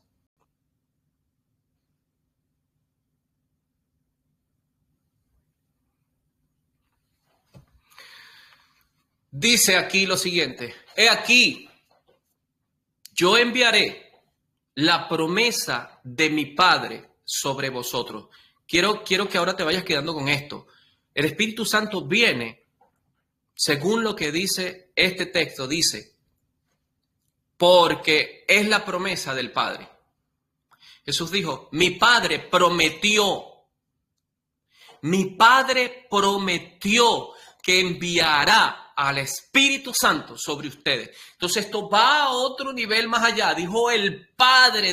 Dice aquí lo siguiente, he aquí, yo enviaré la promesa de mi Padre sobre vosotros. Quiero que ahora te vayas quedando con esto. El Espíritu Santo viene, según lo que dice este texto, dice, porque es la promesa del Padre. Jesús dijo, mi Padre prometió que enviará al Espíritu Santo sobre ustedes. Entonces esto va a otro nivel más allá. Dijo el Padre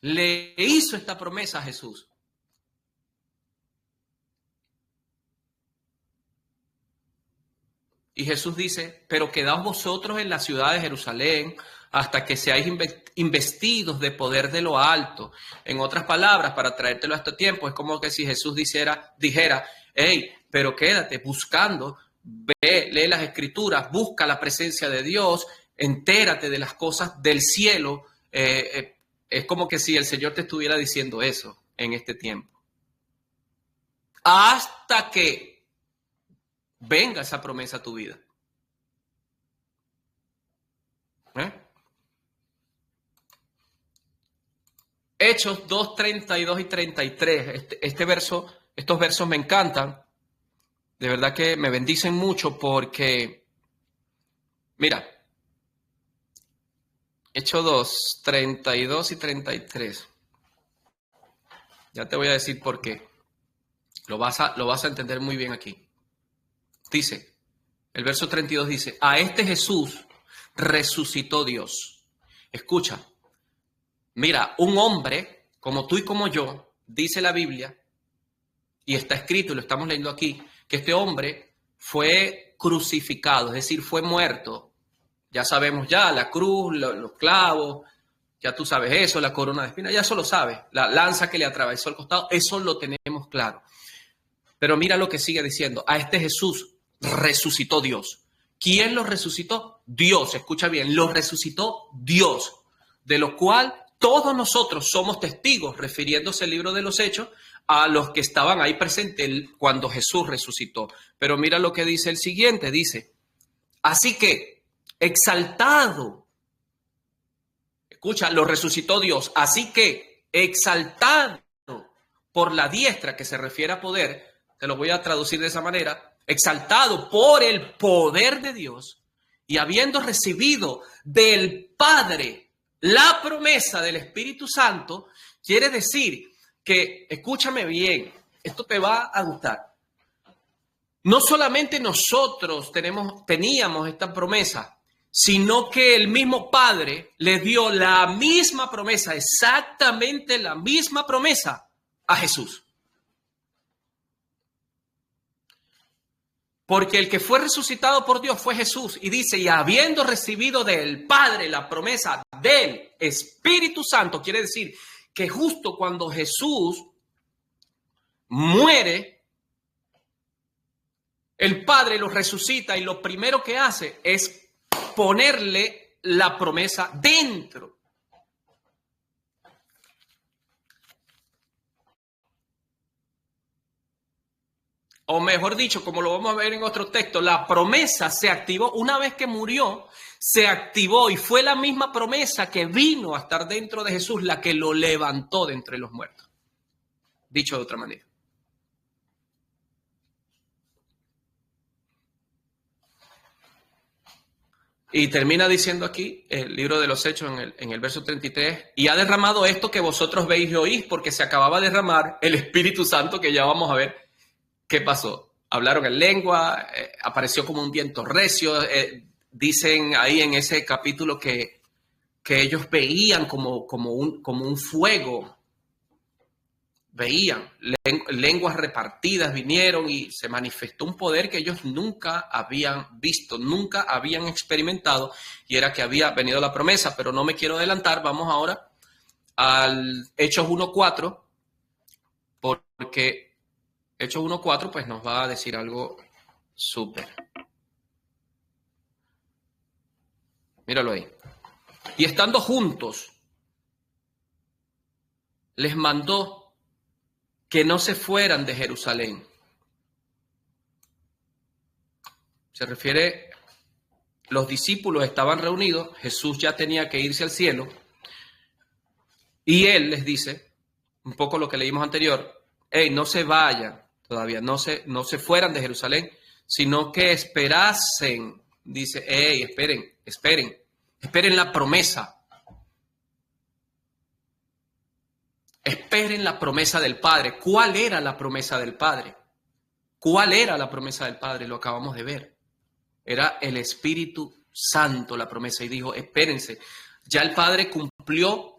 le hizo esta promesa a Jesús. Y Jesús dice, pero quedaos vosotros en la ciudad de Jerusalén hasta que seáis investidos de poder de lo alto. En otras palabras, para traértelo a este tiempo, es como que si Jesús dijera, hey, pero quédate buscando, ve, lee las escrituras, busca la presencia de Dios, entérate de las cosas del cielo. Es como que si el Señor te estuviera diciendo eso en este tiempo. Hasta que venga esa promesa a tu vida. Hechos 2, 32 y 33. Estos versos me encantan. De verdad que me bendicen mucho porque, mira, Hechos 2, 32 y 33. Ya te voy a decir por qué. Lo vas a entender muy bien aquí. Dice, el verso 32 dice, a este Jesús resucitó Dios. Escucha, mira, un hombre como tú y como yo, dice la Biblia, y está escrito, y lo estamos leyendo aquí, que este hombre fue crucificado, es decir, fue muerto. Ya sabemos ya, la cruz, los clavos, ya tú sabes eso, la corona de espinas, ya eso lo sabes. La lanza que le atravesó el costado, eso lo tenemos claro. Pero mira lo que sigue diciendo. A este Jesús resucitó Dios. ¿Quién lo resucitó? Dios, escucha bien, lo resucitó Dios, de lo cual todos nosotros somos testigos, refiriéndose al libro de los Hechos, a los que estaban ahí presentes cuando Jesús resucitó. Pero mira lo que dice el siguiente, dice, así que, exaltado, escucha, lo resucitó Dios, así que, exaltado por la diestra, que se refiere a poder, te lo voy a traducir de esa manera, exaltado por el poder de Dios y habiendo recibido del Padre la promesa del Espíritu Santo, quiere decir que, escúchame bien, esto te va a gustar. No solamente nosotros teníamos esta promesa, sino que el mismo Padre le dio la misma promesa, exactamente la misma promesa a Jesús. Porque el que fue resucitado por Dios fue Jesús. Y dice, y habiendo recibido del Padre la promesa del Espíritu Santo, quiere decir que justo cuando Jesús muere, el Padre lo resucita y lo primero que hace es ponerle la promesa dentro. O mejor dicho, como lo vamos a ver en otro texto, la promesa se activó una vez que murió, se activó y fue la misma promesa que vino a estar dentro de Jesús la que lo levantó de entre los muertos. Dicho de otra manera. Y termina diciendo aquí el libro de los Hechos en el verso 33, y ha derramado esto que vosotros veis y oís, porque se acababa de derramar el Espíritu Santo, que ya vamos a ver qué pasó. Hablaron en lengua, apareció como un viento recio, dicen ahí en ese capítulo que ellos veían como un fuego, veían, lenguas repartidas vinieron y se manifestó un poder que ellos nunca habían visto, nunca habían experimentado, y era que había venido la promesa. Pero no me quiero adelantar, vamos ahora al Hechos 1:4, porque Hechos 1:4 pues nos va a decir algo súper. Míralo ahí. Y estando juntos, les mandó que no se fueran de Jerusalén. Se refiere, los discípulos estaban reunidos, Jesús ya tenía que irse al cielo, y él les dice, un poco lo que leímos anterior, hey, no se vayan todavía, no se fueran de Jerusalén, sino que esperasen, dice, hey, esperen la promesa. Esperen la promesa del Padre. ¿Cuál era la promesa del Padre? ¿Cuál era la promesa del Padre? Lo acabamos de ver. Era el Espíritu Santo la promesa. Y dijo, espérense, ya el Padre cumplió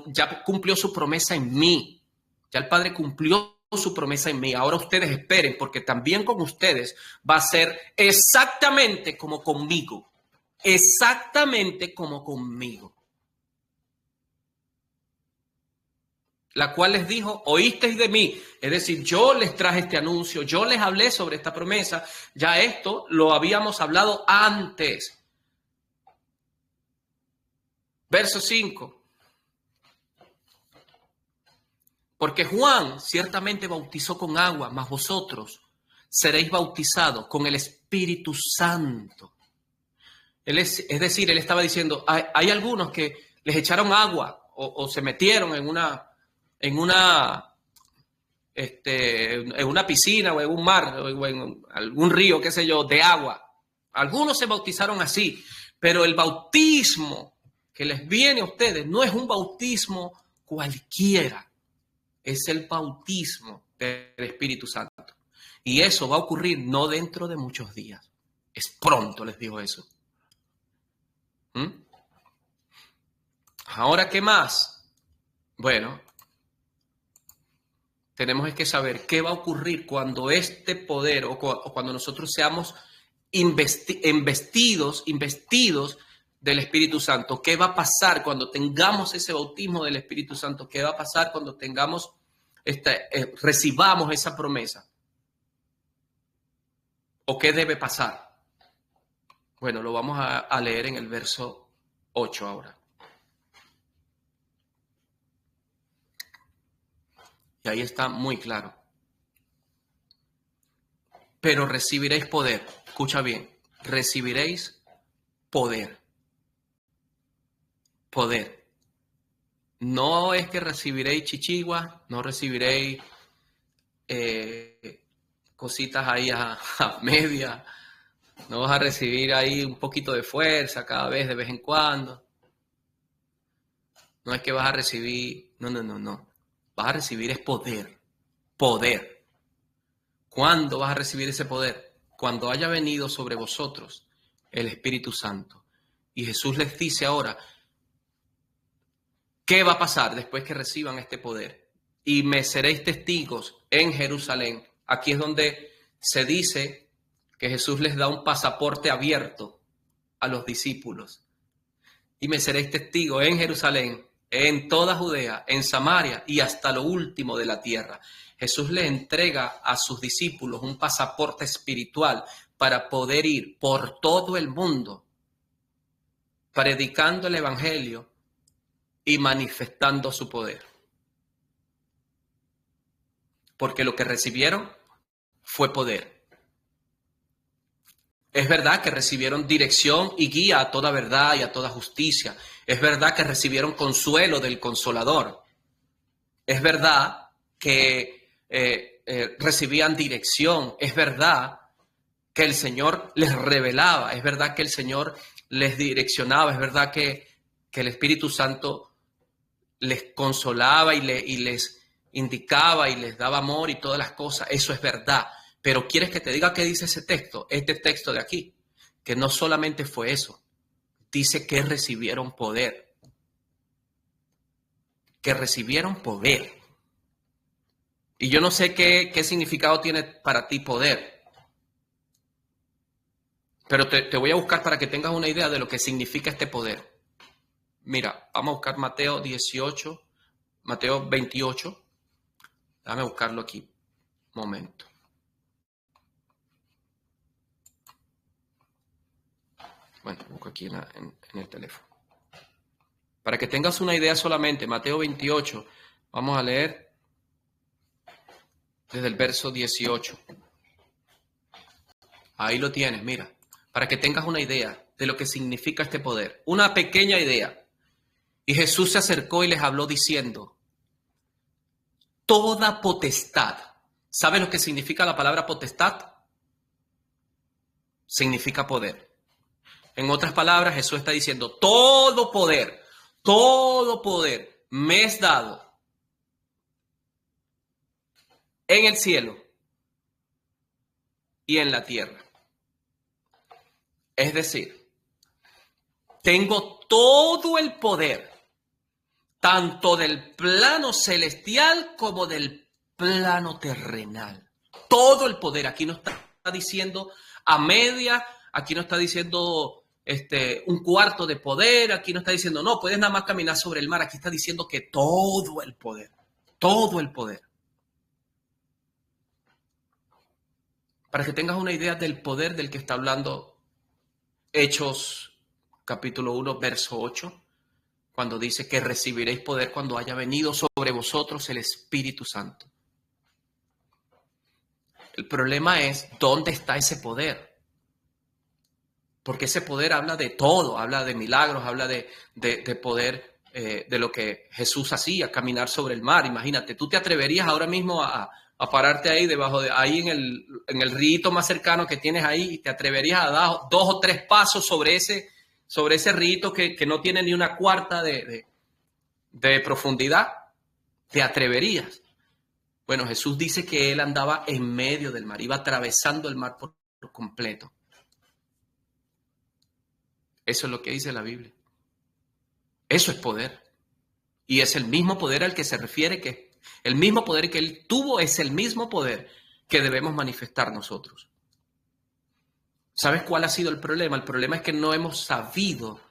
ya cumplió su promesa en mí. Ya el Padre cumplió su promesa en mí. Ahora ustedes esperen, porque también con ustedes va a ser exactamente como conmigo. Exactamente como conmigo. La cual les dijo, oísteis de mí. Es decir, yo les traje este anuncio, yo les hablé sobre esta promesa. Ya esto lo habíamos hablado antes. Verso 5. Porque Juan ciertamente bautizó con agua, mas vosotros seréis bautizados con el Espíritu Santo. Es decir, él estaba diciendo, hay algunos que les echaron agua o se metieron en una piscina o en un mar o en algún río, qué sé yo, de agua. Algunos se bautizaron así, pero el bautismo que les viene a ustedes no es un bautismo cualquiera, es el bautismo del Espíritu Santo. Y eso va a ocurrir no dentro de muchos días, es pronto, les digo eso. Ahora, ¿qué más? Bueno, tenemos es que saber qué va a ocurrir cuando este poder o cuando nosotros seamos investidos del Espíritu Santo. ¿Qué va a pasar cuando tengamos ese bautismo del Espíritu Santo? ¿Qué va a pasar cuando tengamos recibamos esa promesa? ¿O qué debe pasar? Bueno, lo vamos a leer en el verso 8 ahora. Y ahí está muy claro. Pero recibiréis poder. Escucha bien. Recibiréis poder. Poder. No es que recibiréis chichiguas, no recibiréis cositas ahí a media. No vas a recibir ahí un poquito de fuerza cada vez, de vez en cuando. No es que vas a recibir, no. Vas a recibir es poder. Poder. ¿Cuándo vas a recibir ese poder? Cuando haya venido sobre vosotros el Espíritu Santo. Y Jesús les dice ahora, ¿qué va a pasar después que reciban este poder? Y me seréis testigos en Jerusalén. Aquí es donde se dice que Jesús les da un pasaporte abierto a los discípulos. Y me seréis testigos en Jerusalén, en toda Judea, en Samaria y hasta lo último de la tierra. Jesús le entrega a sus discípulos un pasaporte espiritual para poder ir por todo el mundo predicando el evangelio y manifestando su poder. Porque lo que recibieron fue poder. Es verdad que recibieron dirección y guía a toda verdad y a toda justicia. Es verdad que recibieron consuelo del Consolador. Es verdad que recibían dirección. Es verdad que el Señor les revelaba. Es verdad que el Señor les direccionaba. Es verdad que el Espíritu Santo les consolaba y les indicaba y les daba amor y todas las cosas. Eso es verdad. Pero ¿quieres que te diga qué dice ese texto? Este texto de aquí. Que no solamente fue eso. Dice que recibieron poder. Que recibieron poder. Y yo no sé qué significado tiene para ti poder. Pero te voy a buscar para que tengas una idea de lo que significa este poder. Mira, vamos a buscar Mateo 28. Déjame buscarlo aquí. Un momento. Bueno, busco aquí en el teléfono. Para que tengas una idea solamente, Mateo 28, vamos a leer desde el verso 18. Ahí lo tienes, mira. Para que tengas una idea de lo que significa este poder. Una pequeña idea. Y Jesús se acercó y les habló diciendo, toda potestad. ¿Sabes lo que significa la palabra potestad? Significa poder. En otras palabras, Jesús está diciendo, todo poder me es dado en el cielo y en la tierra. Es decir, tengo todo el poder, tanto del plano celestial como del plano terrenal. Todo el poder. Aquí no está diciendo a media, aquí no está diciendo un cuarto de poder, aquí no está diciendo, no, puedes nada más caminar sobre el mar. Aquí está diciendo que todo el poder. Para que tengas una idea del poder del que está hablando Hechos capítulo 1, verso 8, cuando dice que recibiréis poder cuando haya venido sobre vosotros el Espíritu Santo. El problema es, ¿dónde está ese poder? Porque ese poder habla de todo, habla de milagros, habla de poder, de lo que Jesús hacía, caminar sobre el mar. Imagínate, ¿tú te atreverías ahora mismo a pararte ahí debajo de ahí en el río más cercano que tienes ahí, y te atreverías a dar 2 o 3 pasos sobre ese río que no tiene ni una cuarta de profundidad? ¿Te atreverías? Bueno, Jesús dice que él andaba en medio del mar, iba atravesando el mar por completo. Eso es lo que dice la Biblia. Eso es poder. Y es el mismo poder al que se refiere que El mismo poder que él tuvo es el mismo poder que debemos manifestar nosotros. ¿Sabes cuál ha sido el problema? El problema es que no hemos sabido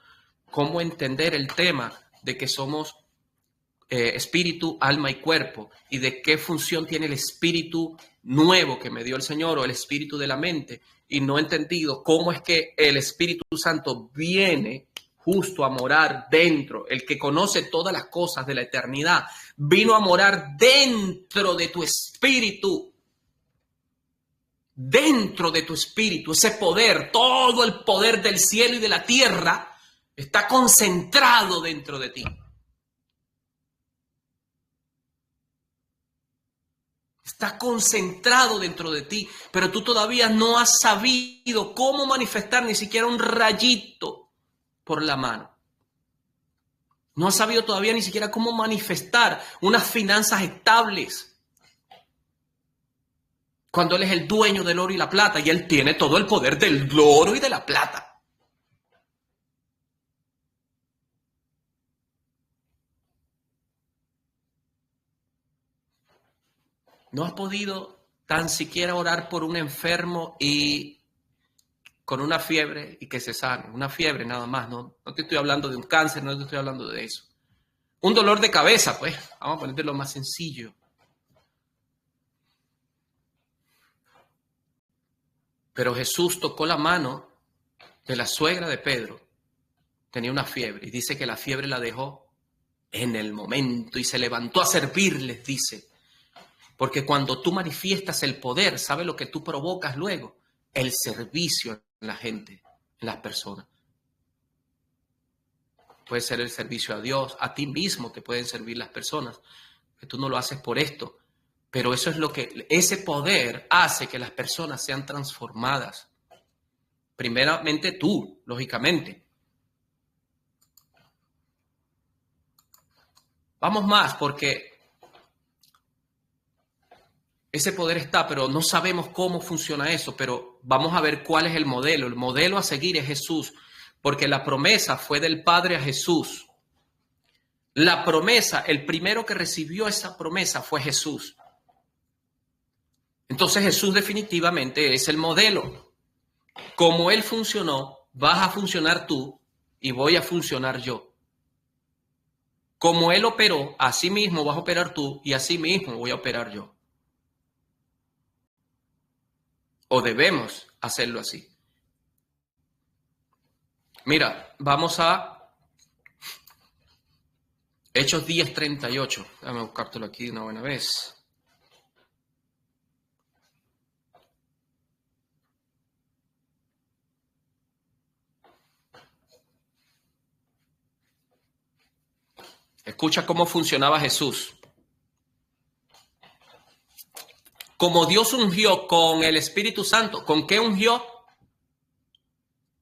cómo entender el tema de que somos espíritu, alma y cuerpo, y de qué función tiene el espíritu nuevo que me dio el Señor, o el espíritu de la mente, y no he entendido cómo es que el Espíritu Santo viene justo a morar dentro. El que conoce todas las cosas de la eternidad vino a morar dentro de tu espíritu. Dentro de tu espíritu, ese poder, todo el poder del cielo y de la tierra está concentrado dentro de ti. Está concentrado dentro de ti, pero tú todavía no has sabido cómo manifestar ni siquiera un rayito por la mano. No has sabido todavía ni siquiera cómo manifestar unas finanzas estables. Cuando Él es el dueño del oro y la plata, y Él tiene todo el poder del oro y de la plata. No has podido tan siquiera orar por un enfermo y con una fiebre y que se sane. Una fiebre nada más, no te estoy hablando de un cáncer, no te estoy hablando de eso. Un dolor de cabeza, pues, vamos a ponerte lo más sencillo. Pero Jesús tocó la mano de la suegra de Pedro. Tenía una fiebre y dice que la fiebre la dejó en el momento y se levantó a servirles, dice. Porque cuando tú manifiestas el poder, ¿sabes lo que tú provocas luego? El servicio en la gente, en las personas. Puede ser el servicio a Dios, a ti mismo te pueden servir las personas, que tú no lo haces por esto, pero eso es lo que, ese poder hace que las personas sean transformadas. Primeramente tú, lógicamente. Vamos más, porque ese poder está, pero no sabemos cómo funciona eso, pero vamos a ver cuál es el modelo. El modelo a seguir es Jesús, porque la promesa fue del Padre a Jesús. La promesa, el primero que recibió esa promesa fue Jesús. Entonces Jesús definitivamente es el modelo. Como Él funcionó, vas a funcionar tú y voy a funcionar yo. Como Él operó, así mismo vas a operar tú y así mismo voy a operar yo. O debemos hacerlo así. Mira, vamos a Hechos 10:38. Déjame buscártelo aquí de una buena vez. Escucha cómo funcionaba Jesús. Como Dios ungió con el Espíritu Santo. ¿Con qué ungió?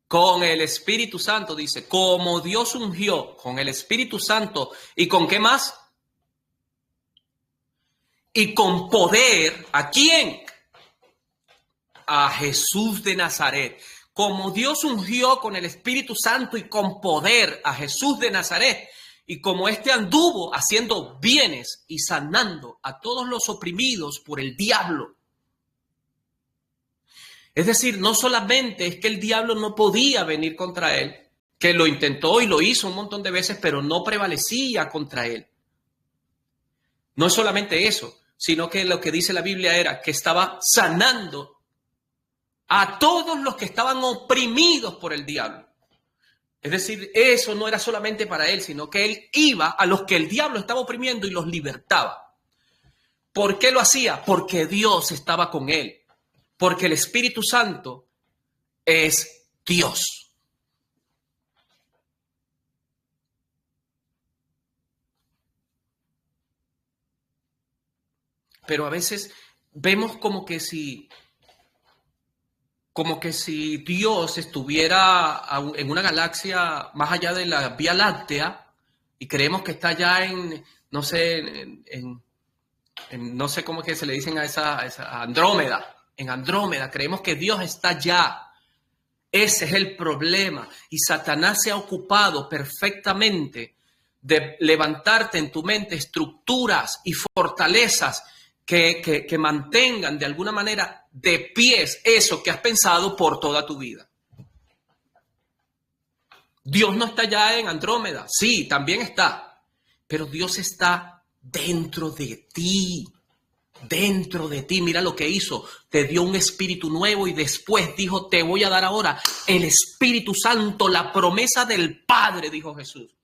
Con el Espíritu Santo, dice. Como Dios ungió con el Espíritu Santo. ¿Y con qué más? Y con poder. ¿A quién? A Jesús de Nazaret. Como Dios ungió con el Espíritu Santo y con poder a Jesús de Nazaret. Y como éste anduvo haciendo bienes y sanando a todos los oprimidos por el diablo. Es decir, no solamente es que el diablo no podía venir contra él, que lo intentó y lo hizo un montón de veces, pero no prevalecía contra él. No es solamente eso, sino que lo que dice la Biblia era que estaba sanando a todos los que estaban oprimidos por el diablo. Es decir, eso no era solamente para él, sino que él iba a los que el diablo estaba oprimiendo y los libertaba. ¿Por qué lo hacía? Porque Dios estaba con él. Porque el Espíritu Santo es Dios. Pero a veces vemos como que si Dios estuviera en una galaxia más allá de la Vía Láctea y creemos que está allá en, no sé, no sé cómo es que se le dicen a esa Andrómeda. En Andrómeda creemos que Dios está allá. Ese es el problema. Y Satanás se ha ocupado perfectamente de levantarte en tu mente estructuras y fortalezas que mantengan de alguna manera de pies eso que has pensado por toda tu vida. Dios no está ya en Andrómeda, sí, también está, pero Dios está dentro de ti. Dentro de ti, mira lo que hizo, te dio un espíritu nuevo y después dijo, te voy a dar ahora el Espíritu Santo, la promesa del Padre, dijo Jesús.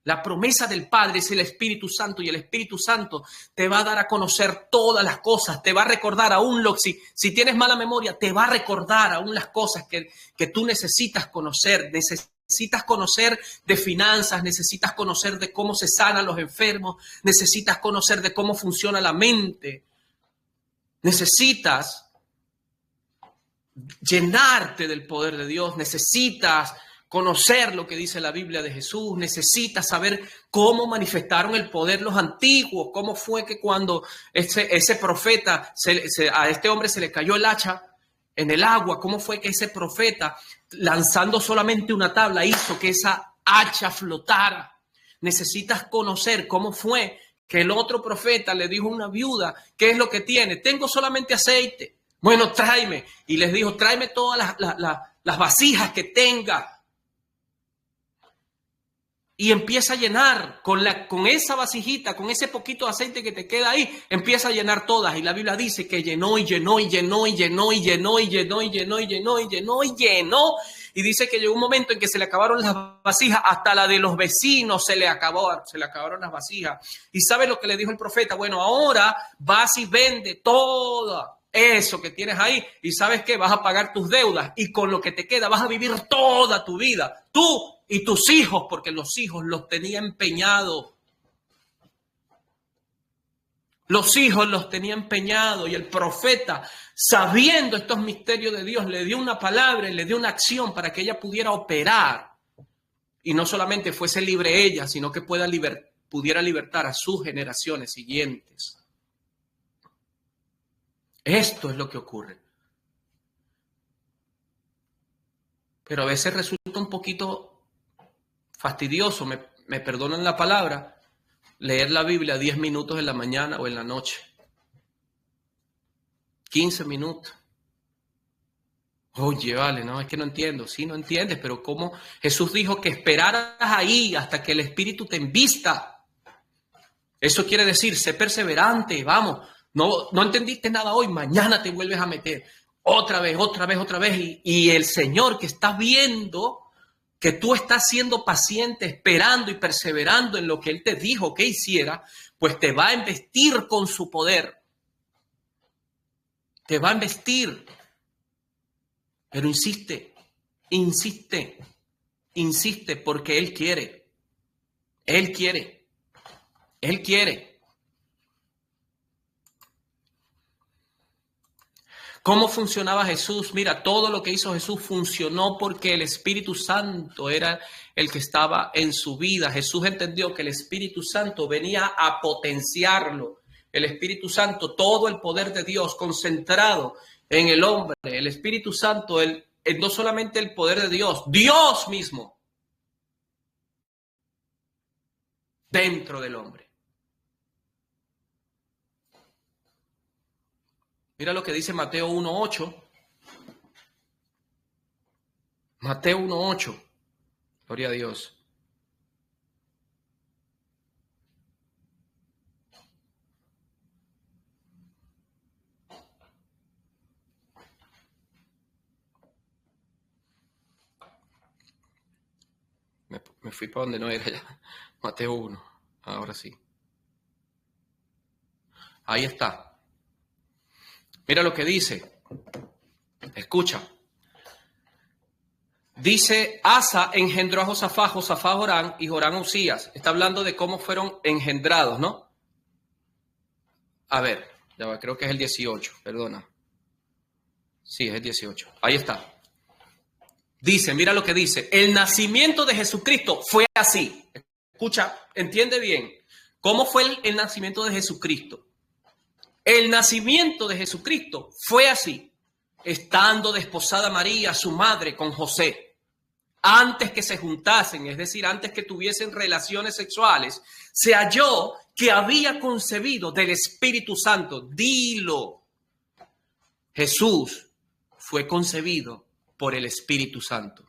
La promesa del Padre es el Espíritu Santo y el Espíritu Santo te va a dar a conocer todas las cosas, te va a recordar aún si tienes mala memoria, te va a recordar aún las cosas que tú necesitas conocer, necesitas conocer de finanzas, necesitas conocer de cómo se sanan los enfermos, necesitas conocer de cómo funciona la mente, necesitas llenarte del poder de Dios, necesitas conocer lo que dice la Biblia de Jesús, necesitas saber cómo manifestaron el poder los antiguos, cómo fue que cuando ese profeta, a este hombre se le cayó el hacha en el agua, cómo fue que ese profeta, lanzando solamente una tabla, hizo que esa hacha flotara. Necesitas conocer cómo fue que el otro profeta le dijo a una viuda, ¿qué es lo que tiene? Tengo solamente aceite. Bueno, tráeme. Y les dijo, tráeme todas las vasijas que tenga. Y empieza a llenar con esa vasijita, con ese poquito de aceite que te queda ahí, empieza a llenar todas. Y la Biblia dice que llenó y llenó y llenó y llenó y llenó y llenó y llenó y llenó y llenó y llenó. Y dice que llegó un momento en que se le acabaron las vasijas, hasta la de los vecinos se le acabaron las vasijas. ¿Y sabe lo que le dijo el profeta? Bueno, ahora vas y vende todo eso que tienes ahí y ¿sabes qué? Vas a pagar tus deudas y con lo que te queda vas a vivir toda tu vida. Tú y tus hijos, porque los hijos los tenía empeñados. Los hijos los tenía empeñados y el profeta, sabiendo estos misterios de Dios, le dio una palabra y le dio una acción para que ella pudiera operar. Y no solamente fuese libre ella, sino que pudiera libertar a sus generaciones siguientes. Esto es lo que ocurre. Pero a veces resulta un poquito fastidioso, me perdonan la palabra, leer la Biblia 10 minutos en la mañana o en la noche. 15 minutos. Oye, vale, no, es que no entiendo. Sí, no entiendes, pero ¿cómo? Jesús dijo que esperaras ahí hasta que el Espíritu te invista. Eso quiere decir, sé perseverante, vamos. No entendiste nada hoy, mañana te vuelves a meter. Otra vez. Y el Señor que está viendo que tú estás siendo paciente, esperando y perseverando en lo que Él te dijo que hiciera, pues te va a investir con su poder. Te va a investir. Pero insiste, porque Él quiere. Él quiere. ¿Cómo funcionaba Jesús? Mira, todo lo que hizo Jesús funcionó porque el Espíritu Santo era el que estaba en su vida. Jesús entendió que el Espíritu Santo venía a potenciarlo. El Espíritu Santo, todo el poder de Dios concentrado en el hombre. El Espíritu Santo, no solamente el poder de Dios, Dios mismo dentro del hombre. Mira lo que dice Mateo 1:8. Mateo 1:8. Gloria a Dios. Me fui para donde no era ya. Mateo 1. Ahora sí. Ahí está. Mira lo que dice. Escucha. Dice, Asa engendró a Josafat, Josafat a Jorán y Jorán a Usías. Está hablando de cómo fueron engendrados, ¿no? A ver, ya va, creo que es el 18, perdona. Sí, es el 18. Ahí está. Dice, mira lo que dice. El nacimiento de Jesucristo fue así. Escucha, entiende bien. ¿Cómo fue el nacimiento de Jesucristo? El nacimiento de Jesucristo fue así, estando desposada María, su madre, con José. antes que se juntasen, es decir, antes que tuviesen relaciones sexuales, se halló que había concebido del Espíritu Santo. Dilo. Jesús fue concebido por el Espíritu Santo.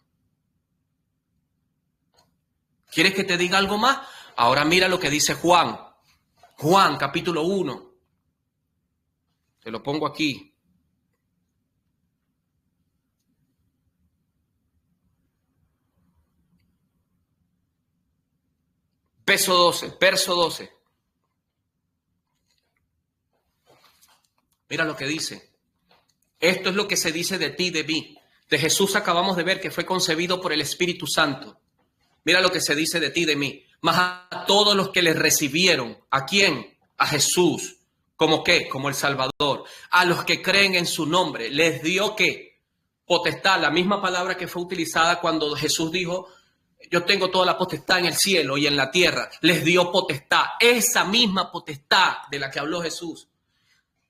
¿Quieres que te diga algo más? Ahora mira lo que dice Juan. Juan, capítulo 1. Te lo pongo aquí. Verso 12. Mira lo que dice. Esto es lo que se dice de ti, de mí. De Jesús acabamos de ver que fue concebido por el Espíritu Santo. Mira lo que se dice de ti, de mí. Mas a todos los que le recibieron, ¿a quién? A Jesús. ¿Cómo qué? Como el Salvador. A los que creen en su nombre, les dio ¿qué? Potestad, la misma palabra que fue utilizada cuando Jesús dijo, yo tengo toda la potestad en el cielo y en la tierra. Les dio potestad, esa misma potestad de la que habló Jesús.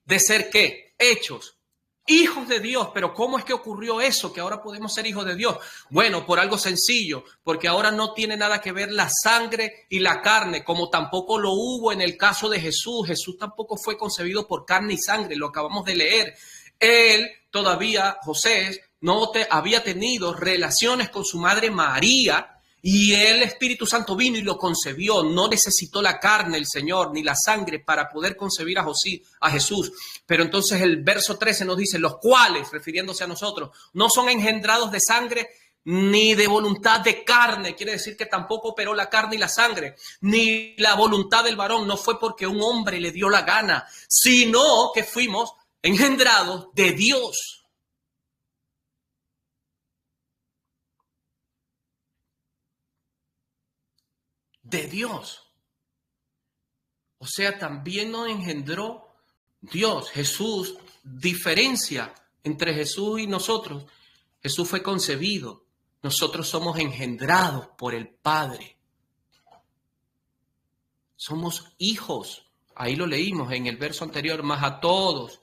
¿De ser qué? Hechos hijos de Dios. Pero ¿cómo es que ocurrió eso? Que ahora podemos ser hijos de Dios. Bueno, por algo sencillo, porque ahora no tiene nada que ver la sangre y la carne, como tampoco lo hubo en el caso de Jesús. Jesús tampoco fue concebido por carne y sangre, lo acabamos de leer. Él todavía, José, no había tenido relaciones con su madre María, y el Espíritu Santo vino y lo concebió. No necesitó la carne el Señor ni la sangre para poder concebir a Jesús. Pero entonces el verso 13 nos dice, los cuales, refiriéndose a nosotros, no son engendrados de sangre ni de voluntad de carne. Quiere decir que tampoco operó la carne y la sangre, ni la voluntad del varón. No fue porque un hombre le dio la gana, sino que fuimos engendrados de Dios. De Dios. O sea, también nos engendró Dios. Jesús, diferencia entre Jesús y nosotros. Jesús fue concebido. Nosotros somos engendrados por el Padre. Somos hijos. Ahí lo leímos en el verso anterior. Más a todos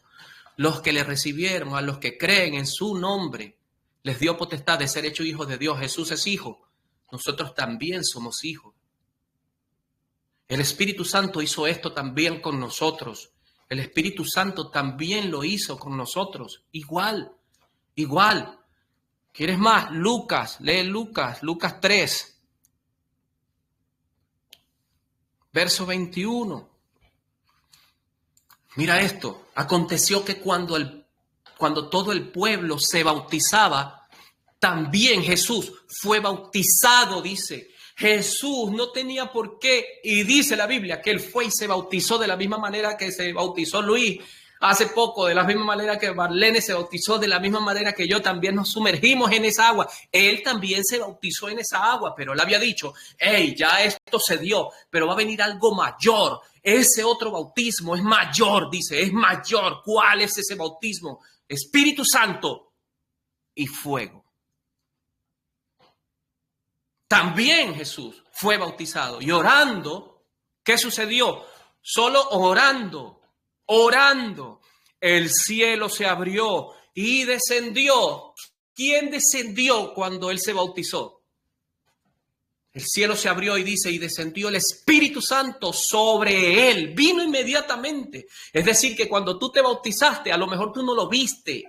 los que le recibieron, a los que creen en su nombre, les dio potestad de ser hechos hijos de Dios. Jesús es hijo. Nosotros también somos hijos. El Espíritu Santo hizo esto también con nosotros. El Espíritu Santo también lo hizo con nosotros. Igual. ¿Quieres más? Lucas, lee Lucas 3. Verso 21. Mira esto. Aconteció que cuando todo el pueblo se bautizaba, también Jesús fue bautizado, dice. Jesús no tenía por qué, y dice la Biblia que él fue y se bautizó de la misma manera que se bautizó Luis hace poco, de la misma manera que Marlene se bautizó, de la misma manera que yo también nos sumergimos en esa agua. Él también se bautizó en esa agua, pero él había dicho, hey, ya esto se dio, pero va a venir algo mayor. Ese otro bautismo es mayor, dice, es mayor. ¿Cuál es ese bautismo? Espíritu Santo y fuego. También Jesús fue bautizado y orando, ¿qué sucedió? Solo orando, el cielo se abrió y descendió. ¿Quién descendió cuando él se bautizó? El cielo se abrió y dice, y descendió el Espíritu Santo sobre él. Vino inmediatamente. Es decir, que cuando tú te bautizaste, a lo mejor tú no lo viste.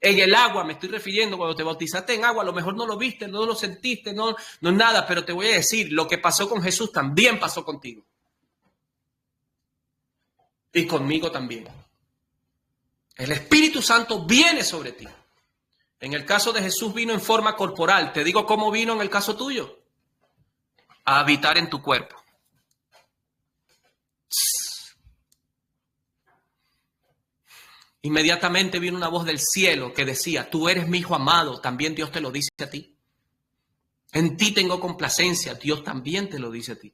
En el agua, me estoy refiriendo, cuando te bautizaste en agua, a lo mejor no lo viste, no lo sentiste, no es nada, pero te voy a decir, lo que pasó con Jesús también pasó contigo. Y conmigo también. El Espíritu Santo viene sobre ti. En el caso de Jesús vino en forma corporal. Te digo cómo vino en el caso tuyo. A habitar en tu cuerpo. Inmediatamente vino una voz del cielo que decía, tú eres mi hijo amado, también Dios te lo dice a ti. En ti tengo complacencia, Dios también te lo dice a ti.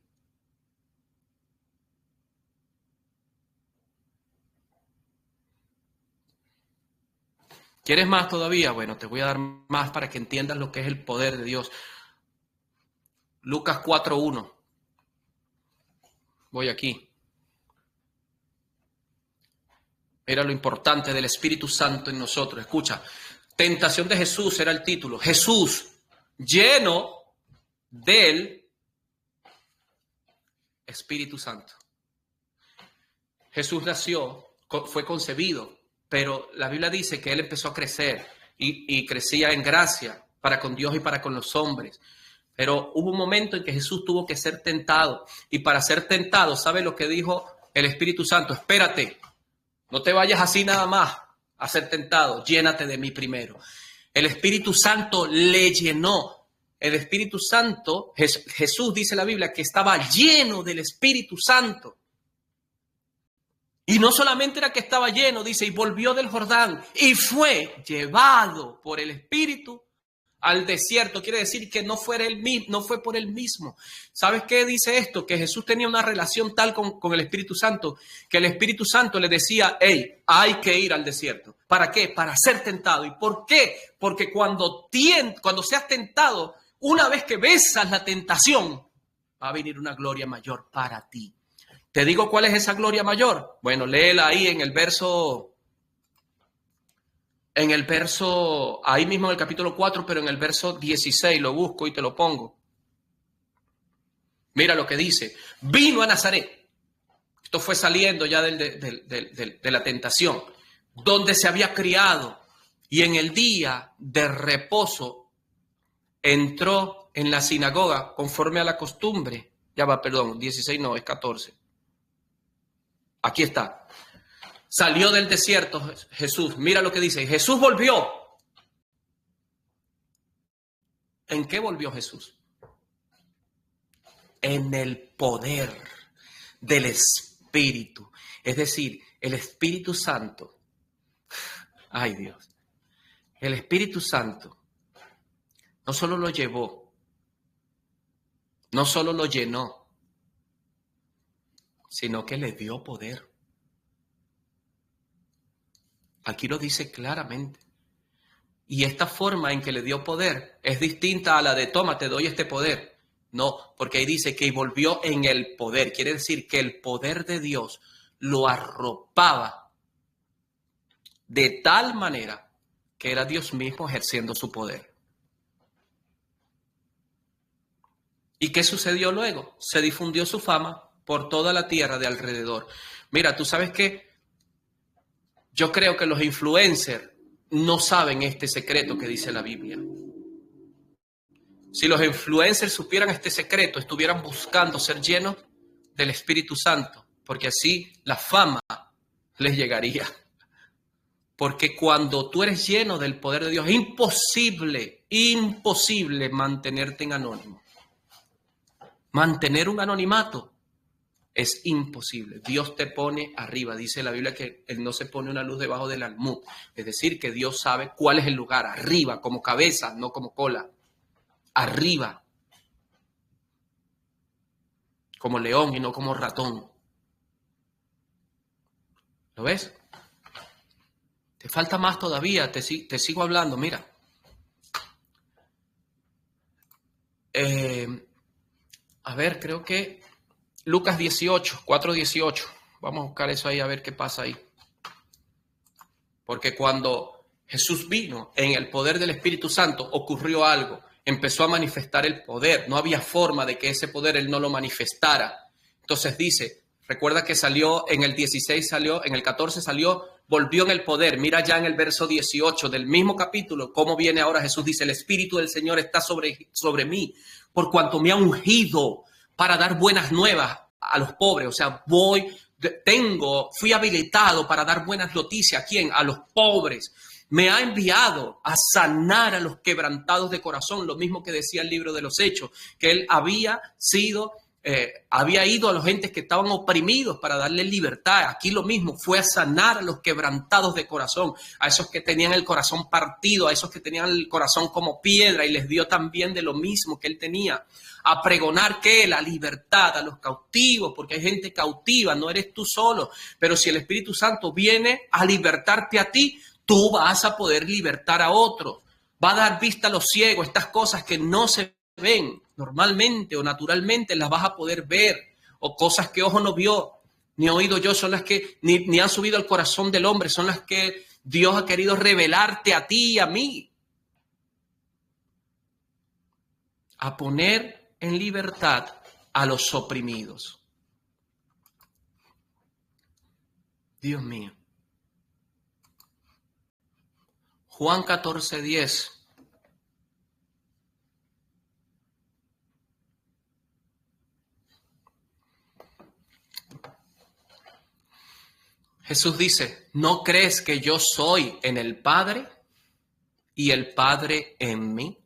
¿Quieres más todavía? Bueno, te voy a dar más para que entiendas lo que es el poder de Dios. Lucas 4:1. Voy aquí. Era lo importante del Espíritu Santo en nosotros. Escucha, tentación de Jesús era el título. Jesús lleno del Espíritu Santo. Jesús nació, fue concebido, pero la Biblia dice que él empezó a crecer y crecía en gracia para con Dios y para con los hombres. Pero hubo un momento en que Jesús tuvo que ser tentado, y para ser tentado, ¿sabe lo que dijo el Espíritu Santo? Espérate, no te vayas así nada más a ser tentado, llénate de mí primero. El Espíritu Santo le llenó. El Espíritu Santo, Jesús dice la Biblia que estaba lleno del Espíritu Santo. Y no solamente era que estaba lleno, dice, y volvió del Jordán y fue llevado por el Espíritu al desierto. Quiere decir que no fue por él mismo. ¿Sabes qué dice esto? Que Jesús tenía una relación tal con el Espíritu Santo, que el Espíritu Santo le decía, hey, hay que ir al desierto. ¿Para qué? Para ser tentado. ¿Y por qué? Porque cuando seas tentado, una vez que besas la tentación, va a venir una gloria mayor para ti. Te digo cuál es esa gloria mayor. Bueno, léela ahí en el verso, ahí mismo en el capítulo 4, pero en el verso 16, lo busco y te lo pongo. Mira lo que dice. Vino a Nazaret. Esto fue saliendo ya de la tentación, donde se había criado, y en el día de reposo entró en la sinagoga conforme a la costumbre. 16 no, es 14. Aquí está. Salió del desierto Jesús. Mira lo que dice. Jesús volvió. ¿En qué volvió Jesús? En el poder del Espíritu. Es decir, el Espíritu Santo. Ay, Dios. El Espíritu Santo no solo lo llevó, no solo lo llenó, sino que le dio poder. Aquí lo dice claramente. Y esta forma en que le dio poder es distinta a la de toma, te doy este poder. No, porque ahí dice que volvió en el poder. Quiere decir que el poder de Dios lo arropaba de tal manera que era Dios mismo ejerciendo su poder. ¿Y qué sucedió luego? Se difundió su fama por toda la tierra de alrededor. Mira, tú sabes que yo creo que los influencers no saben este secreto que dice la Biblia. Si los influencers supieran este secreto, estuvieran buscando ser llenos del Espíritu Santo, porque así la fama les llegaría. Porque cuando tú eres lleno del poder de Dios, es imposible mantenerte en anónimo. Mantener un anonimato es imposible. Dios te pone arriba. Dice la Biblia que Él no se pone una luz debajo del almud. Es decir, que Dios sabe cuál es el lugar. Arriba, como cabeza, no como cola. Arriba. Como león y no como ratón. ¿Lo ves? Te falta más todavía. Te sigo hablando. Mira. A ver, creo que Lucas 18, 4:18. Vamos a buscar eso ahí a ver qué pasa ahí. Porque cuando Jesús vino en el poder del Espíritu Santo, ocurrió algo. Empezó a manifestar el poder. No había forma de que ese poder Él no lo manifestara. Entonces dice, recuerda que salió en el 16, salió, en el 14 salió, volvió en el poder. Mira ya en el verso 18 del mismo capítulo, cómo viene ahora Jesús. Dice, el Espíritu del Señor está sobre mí, por cuanto me ha ungido para dar buenas nuevas a los pobres. O sea, fui habilitado para dar buenas noticias. ¿A quién? A los pobres. Me ha enviado a sanar a los quebrantados de corazón, lo mismo que decía el libro de los Hechos, que Él había ido a los gentes que estaban oprimidos para darles libertad. Aquí lo mismo, fue a sanar a los quebrantados de corazón, a esos que tenían el corazón partido, a esos que tenían el corazón como piedra, y les dio también de lo mismo que Él tenía. A pregonar que la libertad a los cautivos, porque hay gente cautiva, no eres tú solo, pero si el Espíritu Santo viene a libertarte a ti, tú vas a poder libertar a otros. Va a dar vista a los ciegos. Estas cosas que no se ven normalmente o naturalmente las vas a poder ver. O cosas que ojo no vio, ni oído yo, son las que ni han subido al corazón del hombre, son las que Dios ha querido revelarte a ti y a mí. a poner en libertad a los oprimidos. Dios mío. Juan 14:10. Jesús dice, ¿no crees que yo soy en el Padre y el Padre en mí?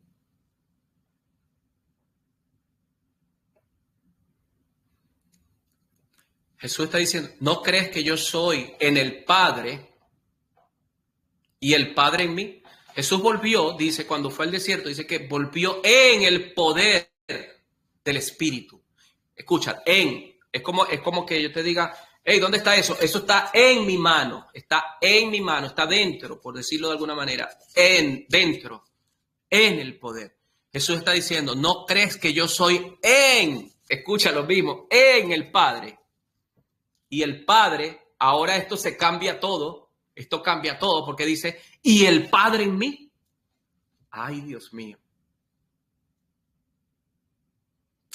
Jesús está diciendo, ¿no crees que yo soy en el Padre y el Padre en mí? Jesús volvió, dice, cuando fue al desierto, dice que volvió en el poder del Espíritu. Escucha, es como que yo te diga, hey, ¿dónde está eso? Eso está en mi mano, está dentro, por decirlo de alguna manera, dentro, en el poder. Jesús está diciendo, ¿no crees que yo soy escucha lo mismo, en el Padre? Y el Padre, ahora esto cambia todo porque dice, ¿y el Padre en mí? Ay, Dios mío.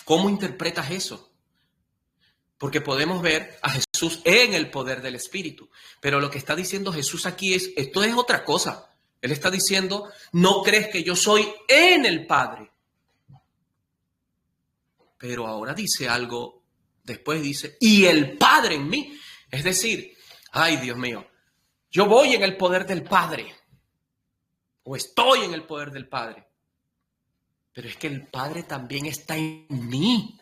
¿Cómo interpretas eso? Porque podemos ver a Jesús en el poder del Espíritu. Pero lo que está diciendo Jesús aquí esto es otra cosa. Él está diciendo, ¿no crees que yo soy en el Padre? Pero ahora dice algo, después dice, ¿y el Padre en mí? Es decir, ay, Dios mío, yo voy en el poder del Padre. O estoy en el poder del Padre. Pero es que el Padre también está en mí.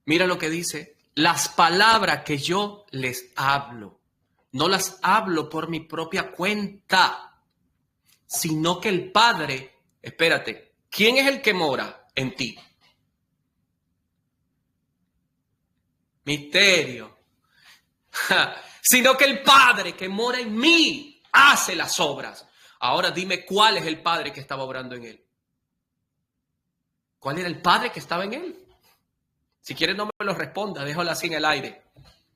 Mira lo que dice, las palabras que yo les hablo, no las hablo por mi propia cuenta, sino que el Padre, espérate, ¿quién es el que mora en ti? Misterio. Sino que el Padre que mora en mí hace las obras. Ahora dime cuál es el Padre que estaba obrando en él. ¿Cuál era el Padre que estaba en él? Si quieres no me lo responda, déjalo así en el aire.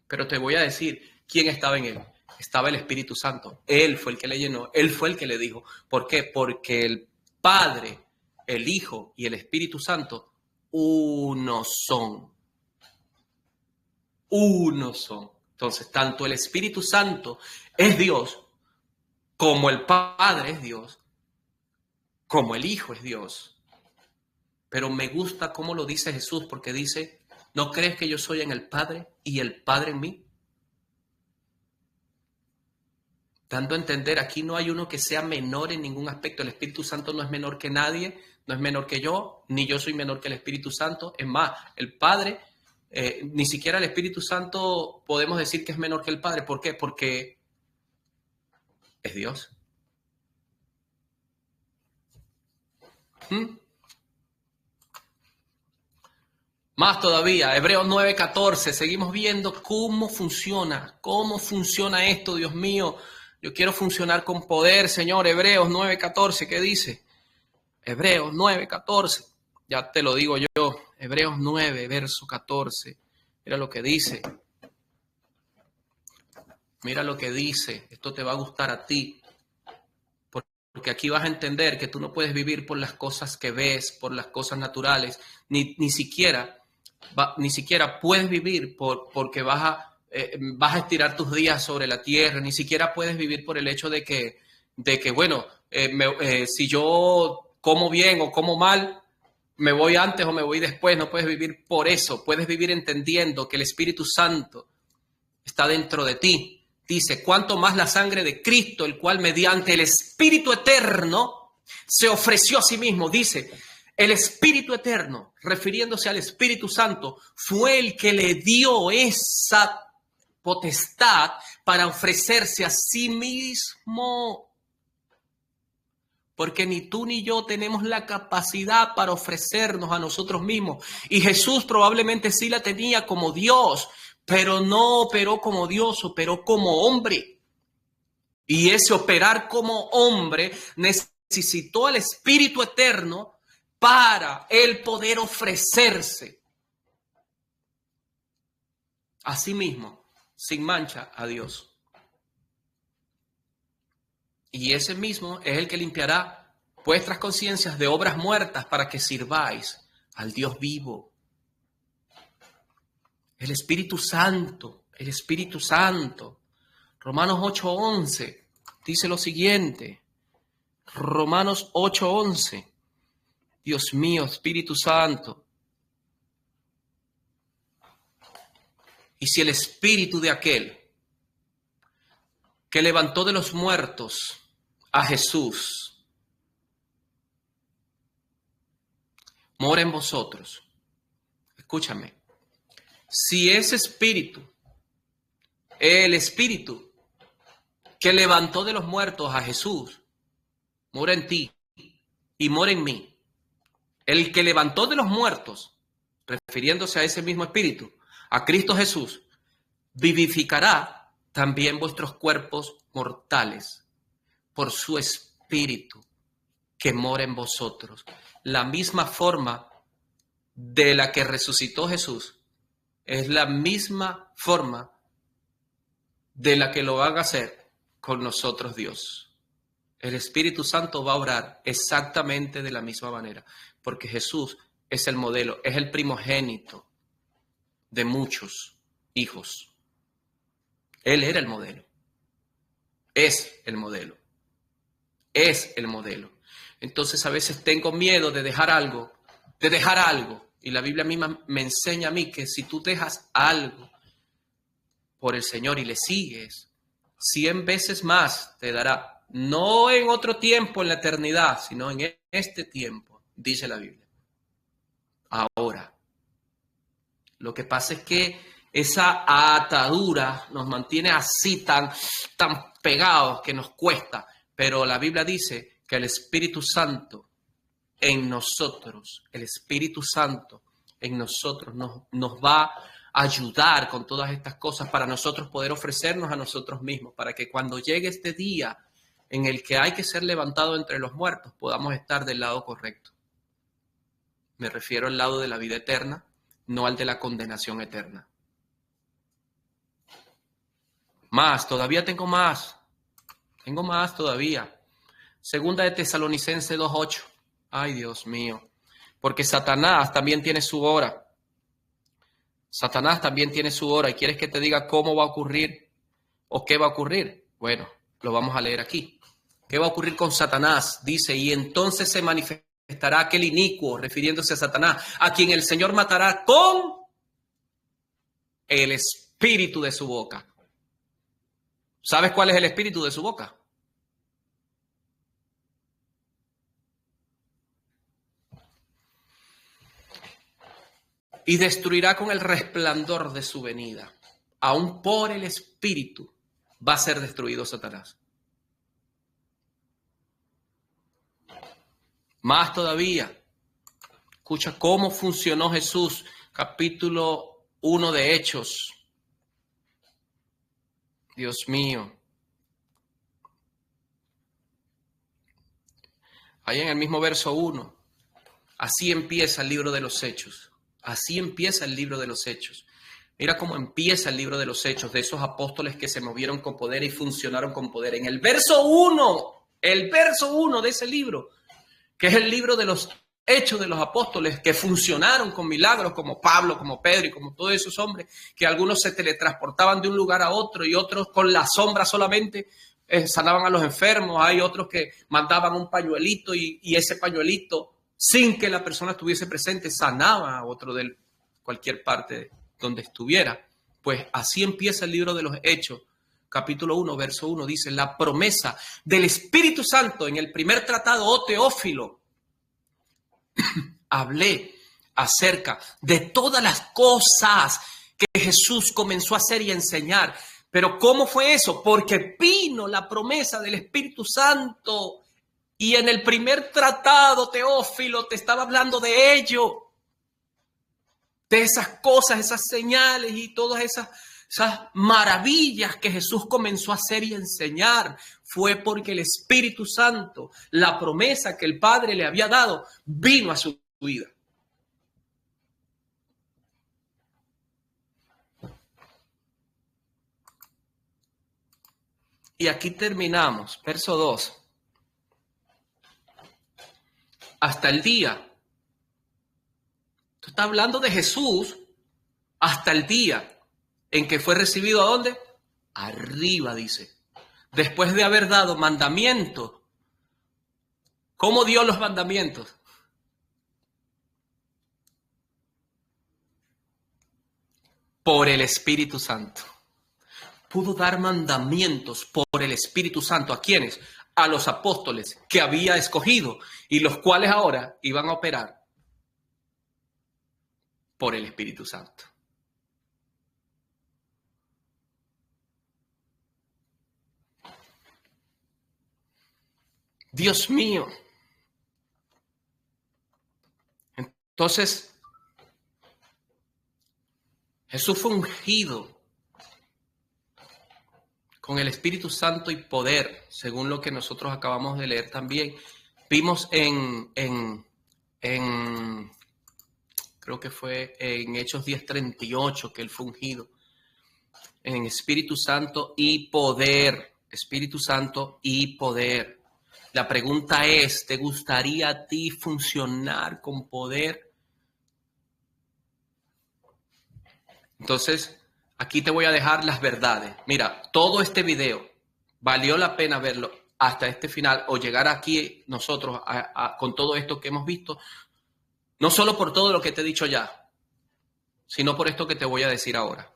Pero te voy a decir quién estaba en él. Estaba el Espíritu Santo. Él fue el que le llenó. Él fue el que le dijo. ¿Por qué? Porque el Padre, el Hijo y el Espíritu Santo uno son. Uno son. Entonces, tanto el Espíritu Santo es Dios, como el Padre es Dios, como el Hijo es Dios. Pero me gusta cómo lo dice Jesús, porque dice, ¿no crees que yo soy en el Padre y el Padre en mí? Dando a entender, aquí no hay uno que sea menor en ningún aspecto. El Espíritu Santo no es menor que nadie, no es menor que yo, ni yo soy menor que el Espíritu Santo. Es más, el Padre, ni siquiera el Espíritu Santo podemos decir que es menor que el Padre. ¿Por qué? Porque es Dios. Más todavía, Hebreos 9:14, seguimos viendo cómo funciona esto, Dios mío. Yo quiero funcionar con poder, Señor. Hebreos 9:14, ¿qué dice? Hebreos 9:14, ya te lo digo yo. Hebreos 9, verso 14. Mira lo que dice. Mira lo que dice. Esto te va a gustar a ti. Porque aquí vas a entender que tú no puedes vivir por las cosas que ves, por las cosas naturales, ni siquiera puedes vivir porque vas a estirar tus días sobre la tierra, ni siquiera puedes vivir por el hecho de que bueno, si yo como bien o como mal, me voy antes o me voy después. No puedes vivir por eso. Puedes vivir entendiendo que el Espíritu Santo está dentro de ti. Dice, cuánto más la sangre de Cristo, el cual mediante el Espíritu eterno se ofreció a sí mismo. Dice, el Espíritu eterno, refiriéndose al Espíritu Santo, fue el que le dio esa potestad para ofrecerse a sí mismo. Porque ni tú ni yo tenemos la capacidad para ofrecernos a nosotros mismos. Y Jesús probablemente sí la tenía como Dios, pero no operó como Dios, operó como hombre. Y ese operar como hombre necesitó al Espíritu Eterno para él poder ofrecerse a sí mismo, sin mancha, a Dios. y ese mismo es el que limpiará vuestras conciencias de obras muertas para que sirváis al Dios vivo. El Espíritu Santo, el Espíritu Santo. Romanos 8:11 dice lo siguiente. Romanos 8:11. Dios mío, Espíritu Santo. Y si el espíritu de aquel que levantó de los muertos a Jesús mora en vosotros, escúchame, si ese espíritu, el espíritu que levantó de los muertos a Jesús, mora en ti y mora en mí, el que levantó de los muertos, refiriéndose a ese mismo espíritu, a Cristo Jesús, vivificará también vuestros cuerpos mortales por su espíritu que mora en vosotros. La misma forma de la que resucitó Jesús es la misma forma de la que lo van a hacer con nosotros Dios. El Espíritu Santo va a obrar exactamente de la misma manera, porque Jesús es el modelo, es el primogénito de muchos hijos. Él era el modelo. Es el modelo. Es el modelo. Entonces a veces tengo miedo de dejar algo, Y la Biblia misma me enseña a mí que si tú dejas algo por el Señor y le sigues, 100 veces más te dará. No en otro tiempo, en la eternidad, sino en este tiempo, dice la Biblia. Ahora, lo que pasa es que esa atadura nos mantiene así tan pegados que nos cuesta. Pero la Biblia dice que el Espíritu Santo en nosotros, el Espíritu Santo en nosotros nos va a ayudar con todas estas cosas para nosotros poder ofrecernos a nosotros mismos, para que cuando llegue este día en el que hay que ser levantado entre los muertos, podamos estar del lado correcto. Me refiero al lado de la vida eterna, no al de la condenación eterna. Todavía tengo más todavía. Segunda de Tesalonicenses 2:8. Ay, Dios mío. Porque Satanás también tiene su hora. Satanás también tiene su hora. ¿Y quieres que te diga cómo va a ocurrir o qué va a ocurrir? Bueno, lo vamos a leer aquí. ¿Qué va a ocurrir con Satanás? Dice, y entonces se manifestará aquel inicuo, refiriéndose a Satanás, a quien el Señor matará con el espíritu de su boca. ¿Sabes cuál es el espíritu de su boca? Y destruirá con el resplandor de su venida. Aún por el espíritu va a ser destruido Satanás. Más todavía, escucha cómo funcionó Jesús, capítulo 1 de Hechos. Dios mío. Ahí en el mismo verso 1. Así empieza el libro de los Hechos. Así empieza el libro de los Hechos. Mira cómo empieza el libro de los Hechos, de esos apóstoles que se movieron con poder y funcionaron con poder. En el verso 1 de ese libro, que es el libro de los Hechos de los apóstoles, que funcionaron con milagros, como Pablo, como Pedro y como todos esos hombres, que algunos se teletransportaban de un lugar a otro y otros con la sombra solamente sanaban a los enfermos. Hay otros que mandaban un pañuelito y ese pañuelito, sin que la persona estuviese presente, sanaba a otro de cualquier parte donde estuviera. Pues así empieza el libro de los Hechos. Capítulo 1, verso 1, dice, la promesa del Espíritu Santo en el primer tratado, oh Teófilo, hablé acerca de todas las cosas que Jesús comenzó a hacer y a enseñar. Pero ¿cómo fue eso? Porque vino la promesa del Espíritu Santo. Y en el primer tratado, Teófilo, te estaba hablando de ello. De esas cosas, esas señales y todas esas maravillas que Jesús comenzó a hacer y a enseñar. Fue porque el Espíritu Santo, la promesa que el Padre le había dado, vino a su vida. Y aquí terminamos, verso 2. Hasta el día. Esto está hablando de Jesús hasta el día en que fue recibido, ¿a dónde? Arriba, dice. Después de haber dado mandamientos. ¿Cómo dio los mandamientos? Por el Espíritu Santo. Pudo dar mandamientos por el Espíritu Santo. ¿A quiénes? A los apóstoles que había escogido y los cuales ahora iban a operar por el Espíritu Santo. Dios mío. Entonces, Jesús fue ungido con el Espíritu Santo y poder, según lo que nosotros acabamos de leer también. Vimos creo que fue en Hechos 10:38 que él fue ungido en Espíritu Santo y poder. Espíritu Santo y poder. La pregunta es, ¿te gustaría a ti funcionar con poder? Entonces, aquí te voy a dejar las verdades. Mira, todo este video valió la pena verlo hasta este final o llegar aquí nosotros con todo esto que hemos visto, no solo por todo lo que te he dicho ya, sino por esto que te voy a decir ahora.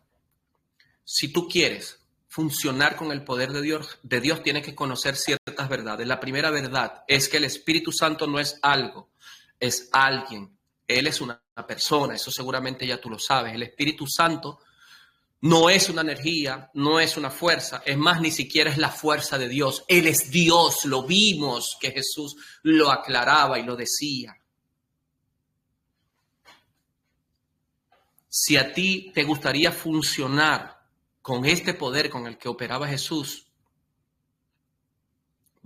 Si tú quieres funcionar con el poder de Dios tienes que conocer ciertas verdades. La primera verdad es que el Espíritu Santo no es algo, es alguien. Él es una persona, eso seguramente ya tú lo sabes. El Espíritu Santo no es una energía, no es una fuerza, es más, ni siquiera es la fuerza de Dios. Él es Dios, lo vimos que Jesús lo aclaraba y lo decía. Si a ti te gustaría funcionar con este poder con el que operaba Jesús,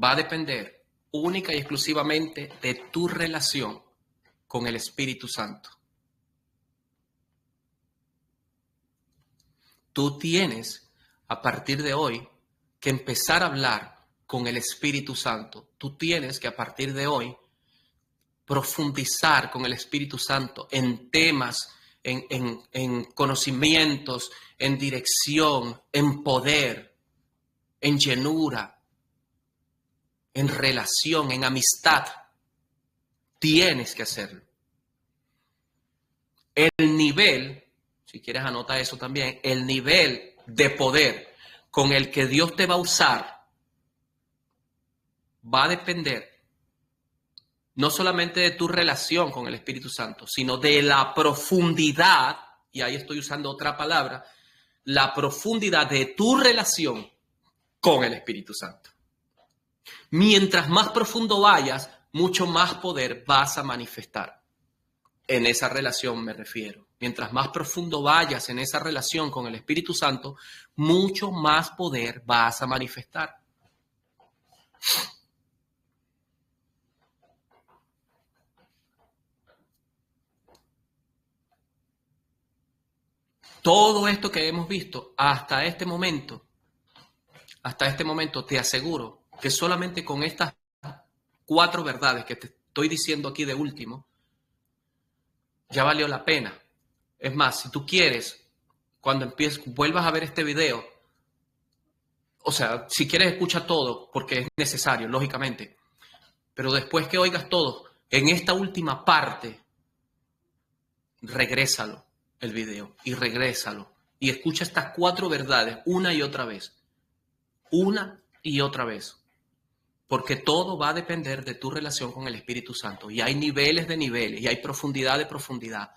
va a depender única y exclusivamente de tu relación con el Espíritu Santo. Tú tienes, a partir de hoy, que empezar a hablar con el Espíritu Santo. Tú tienes que, a partir de hoy, profundizar con el Espíritu Santo en temas, en conocimientos, en dirección, en poder, en llenura, en relación, en amistad. Tienes que hacerlo. El nivel, si quieres anota eso también, el nivel de poder con el que Dios te va a usar va a depender no solamente de tu relación con el Espíritu Santo, sino de la profundidad, y ahí estoy usando otra palabra, la profundidad de tu relación con el Espíritu Santo. Mientras más profundo vayas, mucho más poder vas a manifestar. En esa relación me refiero. Mientras más profundo vayas en esa relación con el Espíritu Santo, mucho más poder vas a manifestar. Todo esto que hemos visto hasta este momento, te aseguro que solamente con estas 4 verdades que te estoy diciendo aquí de último, ya valió la pena. Es más, si tú quieres, cuando vuelvas a ver este video, o sea, si quieres escucha todo, porque es necesario, lógicamente, pero después que oigas todo, en esta última parte, regrésalo el video y regrésalo y escucha estas 4 verdades una y otra vez, porque todo va a depender de tu relación con el Espíritu Santo y hay niveles de niveles y hay profundidad de profundidad.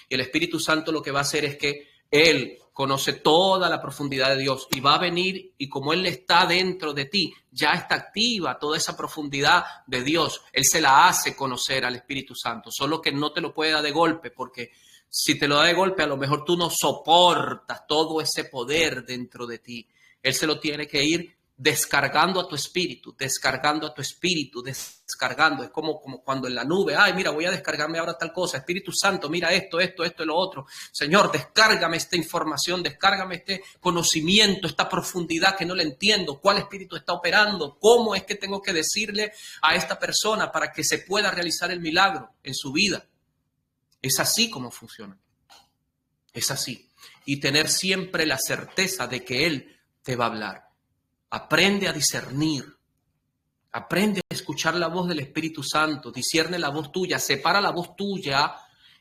Y el Espíritu Santo lo que va a hacer es que Él conoce toda la profundidad de Dios y va a venir y como Él está dentro de ti, ya está activa toda esa profundidad de Dios. Él se la hace conocer al Espíritu Santo, solo que no te lo puede dar de golpe porque si te lo da de golpe a lo mejor tú no soportas todo ese poder dentro de ti. Él se lo tiene que ir descargando a tu espíritu, descargando a tu espíritu, descargando. Es como cuando en la nube, ay, mira, voy a descargarme ahora tal cosa. Espíritu Santo, mira esto y lo otro. Señor, descárgame esta información, descárgame este conocimiento, esta profundidad que no le entiendo. ¿Cuál espíritu está operando? ¿Cómo es que tengo que decirle a esta persona para que se pueda realizar el milagro en su vida? Es así como funciona. Es así. Y tener siempre la certeza de que Él te va a hablar. Aprende a discernir, aprende a escuchar la voz del Espíritu Santo, discierne la voz tuya, separa la voz tuya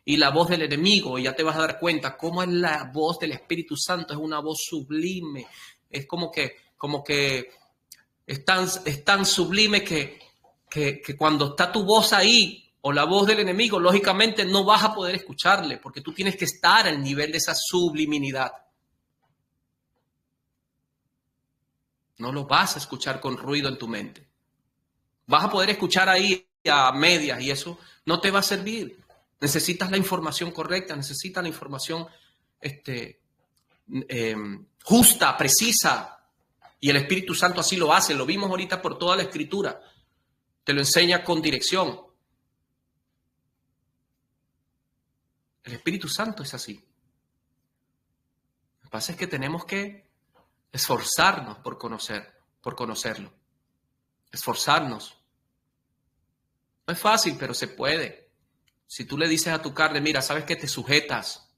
y la voz del enemigo y ya te vas a dar cuenta cómo es la voz del Espíritu Santo, es una voz sublime, es como que es tan sublime que cuando está tu voz ahí o la voz del enemigo, lógicamente no vas a poder escucharle porque tú tienes que estar al nivel de esa subliminidad. No lo vas a escuchar con ruido en tu mente. Vas a poder escuchar ahí a medias y eso no te va a servir. Necesitas la información correcta, necesitas la información justa, precisa. Y el Espíritu Santo así lo hace. Lo vimos ahorita por toda la Escritura. Te lo enseña con dirección. El Espíritu Santo es así. Lo que pasa es que tenemos que esforzarnos por conocerlo. Esforzarnos. No es fácil, pero se puede. Si tú le dices a tu carne, mira, sabes que te sujetas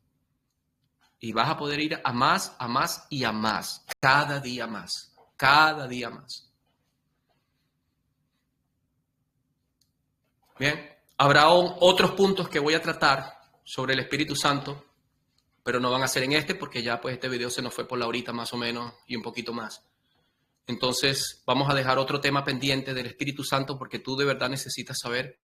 y vas a poder ir a más y a más. Cada día más. Cada día más. Bien, habrá otros puntos que voy a tratar sobre el Espíritu Santo, pero no van a ser en este porque ya pues este video se nos fue por la horita más o menos y un poquito más. Entonces vamos a dejar otro tema pendiente del Espíritu Santo porque tú de verdad necesitas saber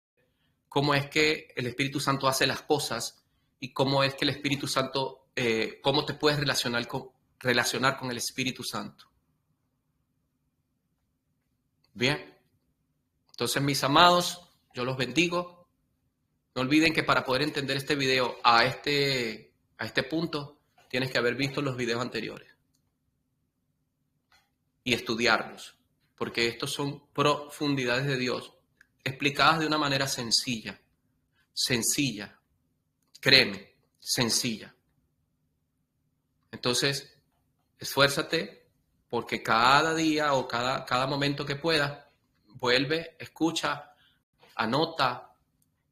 cómo es que el Espíritu Santo hace las cosas y cómo es que el Espíritu Santo, cómo te puedes relacionar con el Espíritu Santo. Bien, entonces mis amados, yo los bendigo. No olviden que para poder entender este video a este punto, tienes que haber visto los videos anteriores y estudiarlos, porque estos son profundidades de Dios, explicadas de una manera sencilla, créeme, sencilla. Entonces, esfuérzate porque cada día o cada momento que puedas, vuelve, escucha, anota,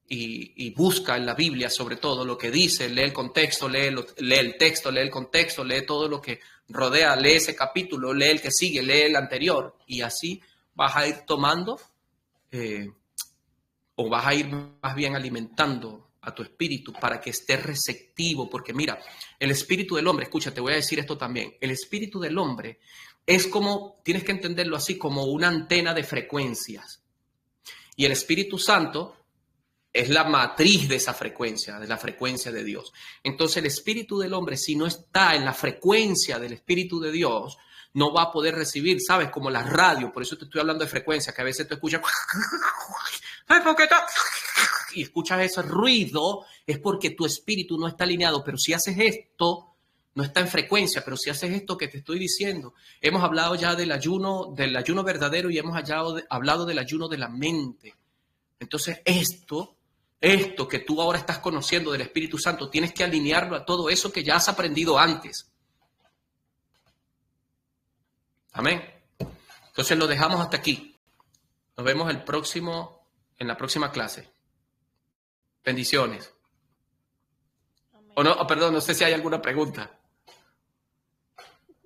y busca en la Biblia sobre todo lo que dice, lee el contexto, lee el texto, lee el contexto, lee todo lo que rodea, lee ese capítulo, lee el que sigue, lee el anterior y así vas a ir tomando o vas a ir más bien alimentando a tu espíritu para que esté receptivo, porque mira, el espíritu del hombre, escucha, te voy a decir esto también, el espíritu del hombre es como, tienes que entenderlo así, como una antena de frecuencias y el Espíritu Santo es la matriz de esa frecuencia, de la frecuencia de Dios. Entonces el espíritu del hombre, si no está en la frecuencia del espíritu de Dios, no va a poder recibir, ¿sabes? Como la radio, por eso te estoy hablando de frecuencia, que a veces tú escuchas y escuchas ese ruido, es porque tu espíritu no está alineado, pero si haces esto, no está en frecuencia, pero si haces esto que te estoy diciendo, hemos hablado ya del ayuno verdadero y hemos hablado del ayuno de la mente. Entonces esto que tú ahora estás conociendo del Espíritu Santo, tienes que alinearlo a todo eso que ya has aprendido antes. Amén. Entonces lo dejamos hasta aquí. Nos vemos en la próxima clase. Bendiciones. Amén. O no, perdón, no sé si hay alguna pregunta.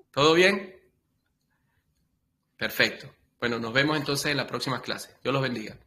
¿Todo bien? Perfecto. Bueno, nos vemos entonces en la próxima clase. Dios los bendiga.